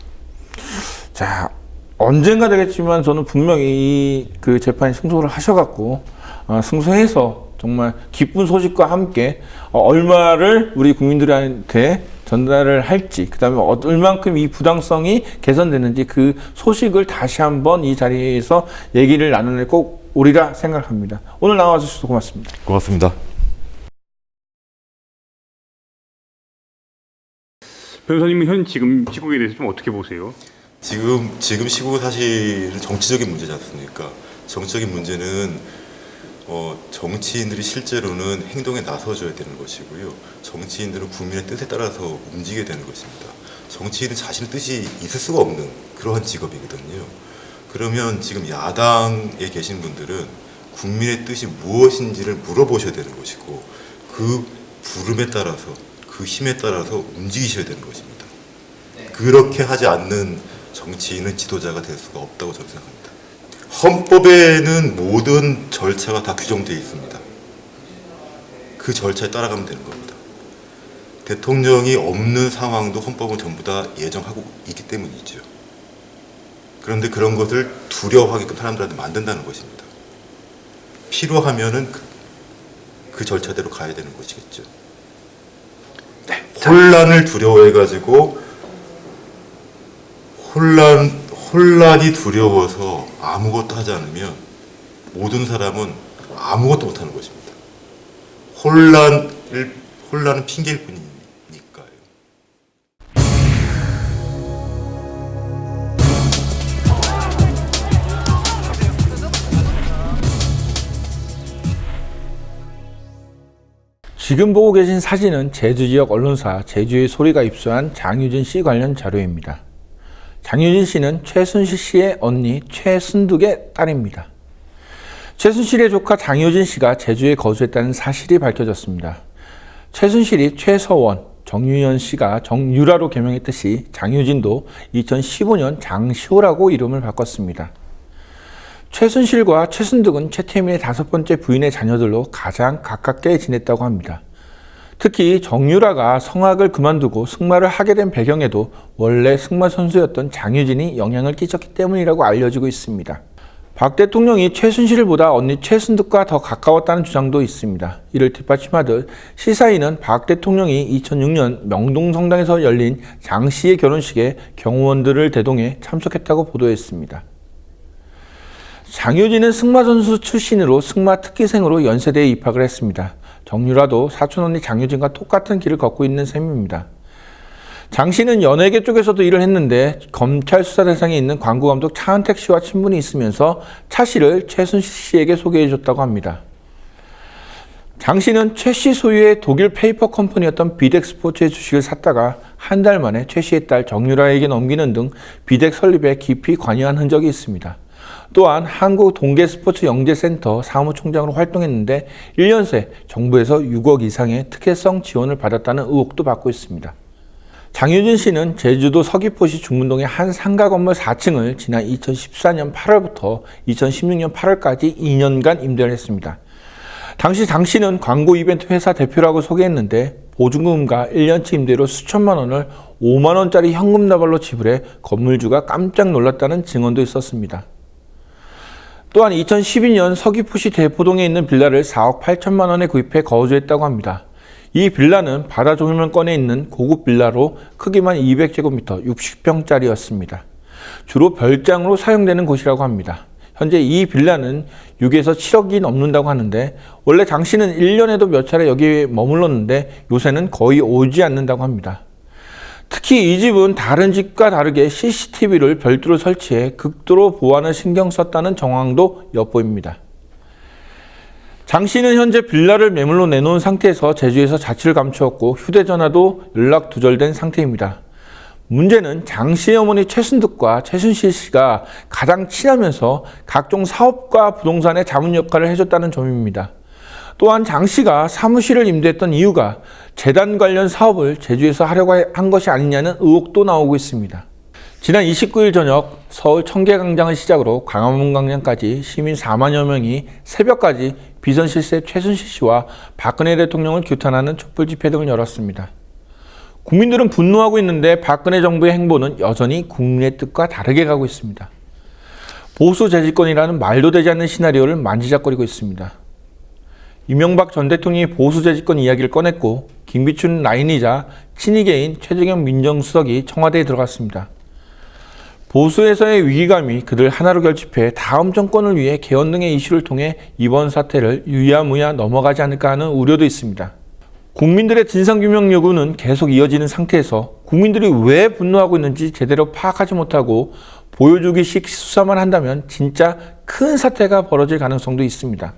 자, 언젠가 되겠지만 저는 분명히 그 재판에 승소를 하셔갖고 승소해서 정말 기쁜 소식과 함께 얼마를 우리 국민들한테 전달을 할지, 그 다음에 얼만큼 이 부당성이 개선되는지 그 소식을 다시 한번 이 자리에서 얘기를 나눌 꼭 오리라 생각합니다. 오늘 나와주셔서 고맙습니다. 고맙습니다. 변호사님은 현 지금 시국에 대해서 좀 어떻게 보세요? 지금 시국은 사실 정치적인 문제지 않습니까? 정치적인 문제는 정치인들이 실제로는 행동에 나서줘야 되는 것이고요. 정치인들은 국민의 뜻에 따라서 움직여야 되는 것입니다. 정치인은 자신의 뜻이 있을 수가 없는 그러한 직업이거든요. 그러면 지금 야당에 계신 분들은 국민의 뜻이 무엇인지를 물어보셔야 되는 것이고 그 부름에 따라서 그 힘에 따라서 움직이셔야 되는 것입니다. 그렇게 하지 않는 정치인은 지도자가 될 수가 없다고 저는 생각합니다. 헌법에는 모든 절차가 다 규정되어 있습니다. 그 절차에 따라가면 되는 겁니다. 대통령이 없는 상황도 헌법은 전부 다 예정하고 있기 때문이죠. 그런데 그런 것을 두려워하게끔 사람들한테 만든다는 것입니다. 필요하면은 그 절차대로 가야 되는 것이겠죠. 혼란을 두려워해가지고 혼란이 두려워서 아무것도 하지 않으면 모든 사람은 아무것도 못하는 것입니다. 혼란은 핑계일 뿐이니까요. 지금 보고 계신 사진은 제주 지역 언론사 제주의 소리가 입수한 장유진 씨 관련 자료입니다. 장유진 씨는 최순실 씨의 언니 최순득의 딸입니다. 최순실의 조카 장효진 씨가 제주에 거주했다는 사실이 밝혀졌습니다. 최순실이 최서원, 정유현 씨가 정유라로 개명했듯이 장효진도 2015년 장시호라고 이름을 바꿨습니다. 최순실과 최순득은 최태민의 5번째 부인의 자녀들로 가장 가깝게 지냈다고 합니다. 특히 정유라가 성악을 그만두고 승마를 하게 된 배경에도 원래 승마 선수였던 장유진이 영향을 끼쳤기 때문이라고 알려지고 있습니다. 박 대통령이 최순실보다 언니 최순득과 더 가까웠다는 주장도 있습니다. 이를 뒷받침하듯 시사인은 박 대통령이 2006년 명동성당에서 열린 장 씨의 결혼식에 경호원들을 대동해 참석했다고 보도했습니다. 장효진은 승마선수 출신으로 승마 특기생으로 연세대에 입학을 했습니다. 정유라도 사촌언니 장효진과 똑같은 길을 걷고 있는 셈입니다. 장 씨는 연예계 쪽에서도 일을 했는데 검찰 수사 대상에 있는 광고감독 차은택 씨와 친분이 있으면서 차 씨를 최순실 씨에게 소개해줬다고 합니다. 장 씨는 최 씨 소유의 독일 페이퍼 컴퍼니였던 비덱 스포츠의 주식을 샀다가 한 달 만에 최 씨의 딸 정유라에게 넘기는 등 비덱 설립에 깊이 관여한 흔적이 있습니다. 또한 한국 동계스포츠영재센터 사무총장으로 활동했는데 1년 새 정부에서 6억 이상의 특혜성 지원을 받았다는 의혹도 받고 있습니다. 장유진 씨는 제주도 서귀포시 중문동의 한 상가 건물 4층을 지난 2014년 8월부터 2016년 8월까지 2년간 임대를 했습니다. 당시 장 씨는 광고 이벤트 회사 대표라고 소개했는데 보증금과 1년치 임대료 수천만 원을 5만 원짜리 현금 나발로 지불해 건물주가 깜짝 놀랐다는 증언도 있었습니다. 또한 2012년 서귀포시 대포동에 있는 빌라를 4억 8천만 원에 구입해 거주했다고 합니다. 이 빌라는 바다 조명권에 있는 고급 빌라로 크기만 200제곱미터 60평짜리였습니다. 주로 별장으로 사용되는 곳이라고 합니다. 현재 이 빌라는 6에서 7억이 넘는다고 하는데 원래 장 씨는 1년에도 몇 차례 여기에 머물렀는데 요새는 거의 오지 않는다고 합니다. 특히 이 집은 다른 집과 다르게 CCTV를 별도로 설치해 극도로 보안을 신경 썼다는 정황도 엿보입니다. 장 씨는 현재 빌라를 매물로 내놓은 상태에서 제주에서 자취를 감추었고 휴대전화도 연락 두절된 상태입니다. 문제는 장 씨의 어머니 최순득과 최순실 씨가 가장 친하면서 각종 사업과 부동산의 자문 역할을 해줬다는 점입니다. 또한 장 씨가 사무실을 임대했던 이유가 재단 관련 사업을 제주에서 하려고 한 것이 아니냐는 의혹도 나오고 있습니다. 지난 29일 저녁 서울 청계광장을 시작으로 광화문광장까지 시민 4만여 명이 새벽까지 비선실세 최순실 씨와 박근혜 대통령을 규탄하는 촛불 집회 등을 열었습니다. 국민들은 분노하고 있는데 박근혜 정부의 행보는 여전히 국민의 뜻과 다르게 가고 있습니다. 보수 재집권이라는 말도 되지 않는 시나리오를 만지작거리고 있습니다. 이명박 전 대통령이 보수 재집권 이야기를 꺼냈고 김비춘 라인이자 친이계인 최재경 민정수석이 청와대에 들어갔습니다. 보수에서의 위기감이 그들 하나로 결집해 다음 정권을 위해 개헌 등의 이슈를 통해 이번 사태를 유야무야 넘어가지 않을까 하는 우려도 있습니다. 국민들의 진상규명 요구는 계속 이어지는 상태에서 국민들이 왜 분노하고 있는지 제대로 파악하지 못하고 보여주기식 수사만 한다면 진짜 큰 사태가 벌어질 가능성도 있습니다.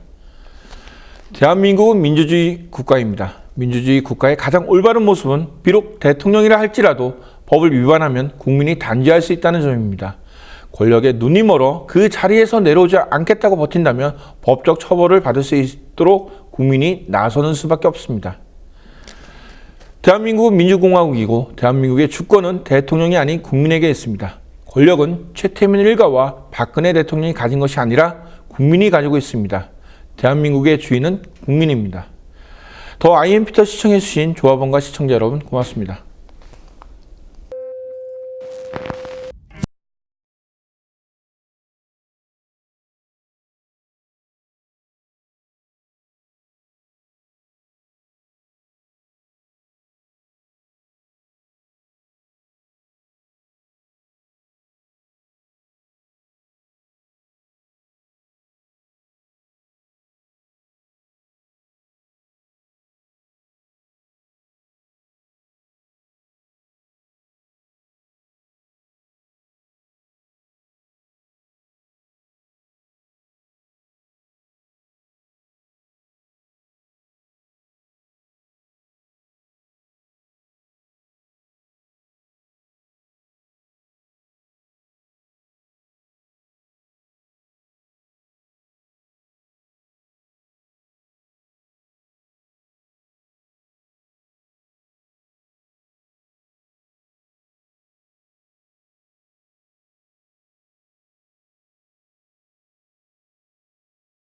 대한민국은 민주주의 국가입니다. 민주주의 국가의 가장 올바른 모습은 비록 대통령이라 할지라도 법을 위반하면 국민이 단죄할 수 있다는 점입니다. 권력에 눈이 멀어 그 자리에서 내려오지 않겠다고 버틴다면 법적 처벌을 받을 수 있도록 국민이 나서는 수밖에 없습니다. 대한민국은 민주공화국이고 대한민국의 주권은 대통령이 아닌 국민에게 있습니다. 권력은 최태민 일가와 박근혜 대통령이 가진 것이 아니라 국민이 가지고 있습니다. 대한민국의 주인은 국민입니다. 더 IMP터 시청해주신 조합원과 시청자 여러분 고맙습니다.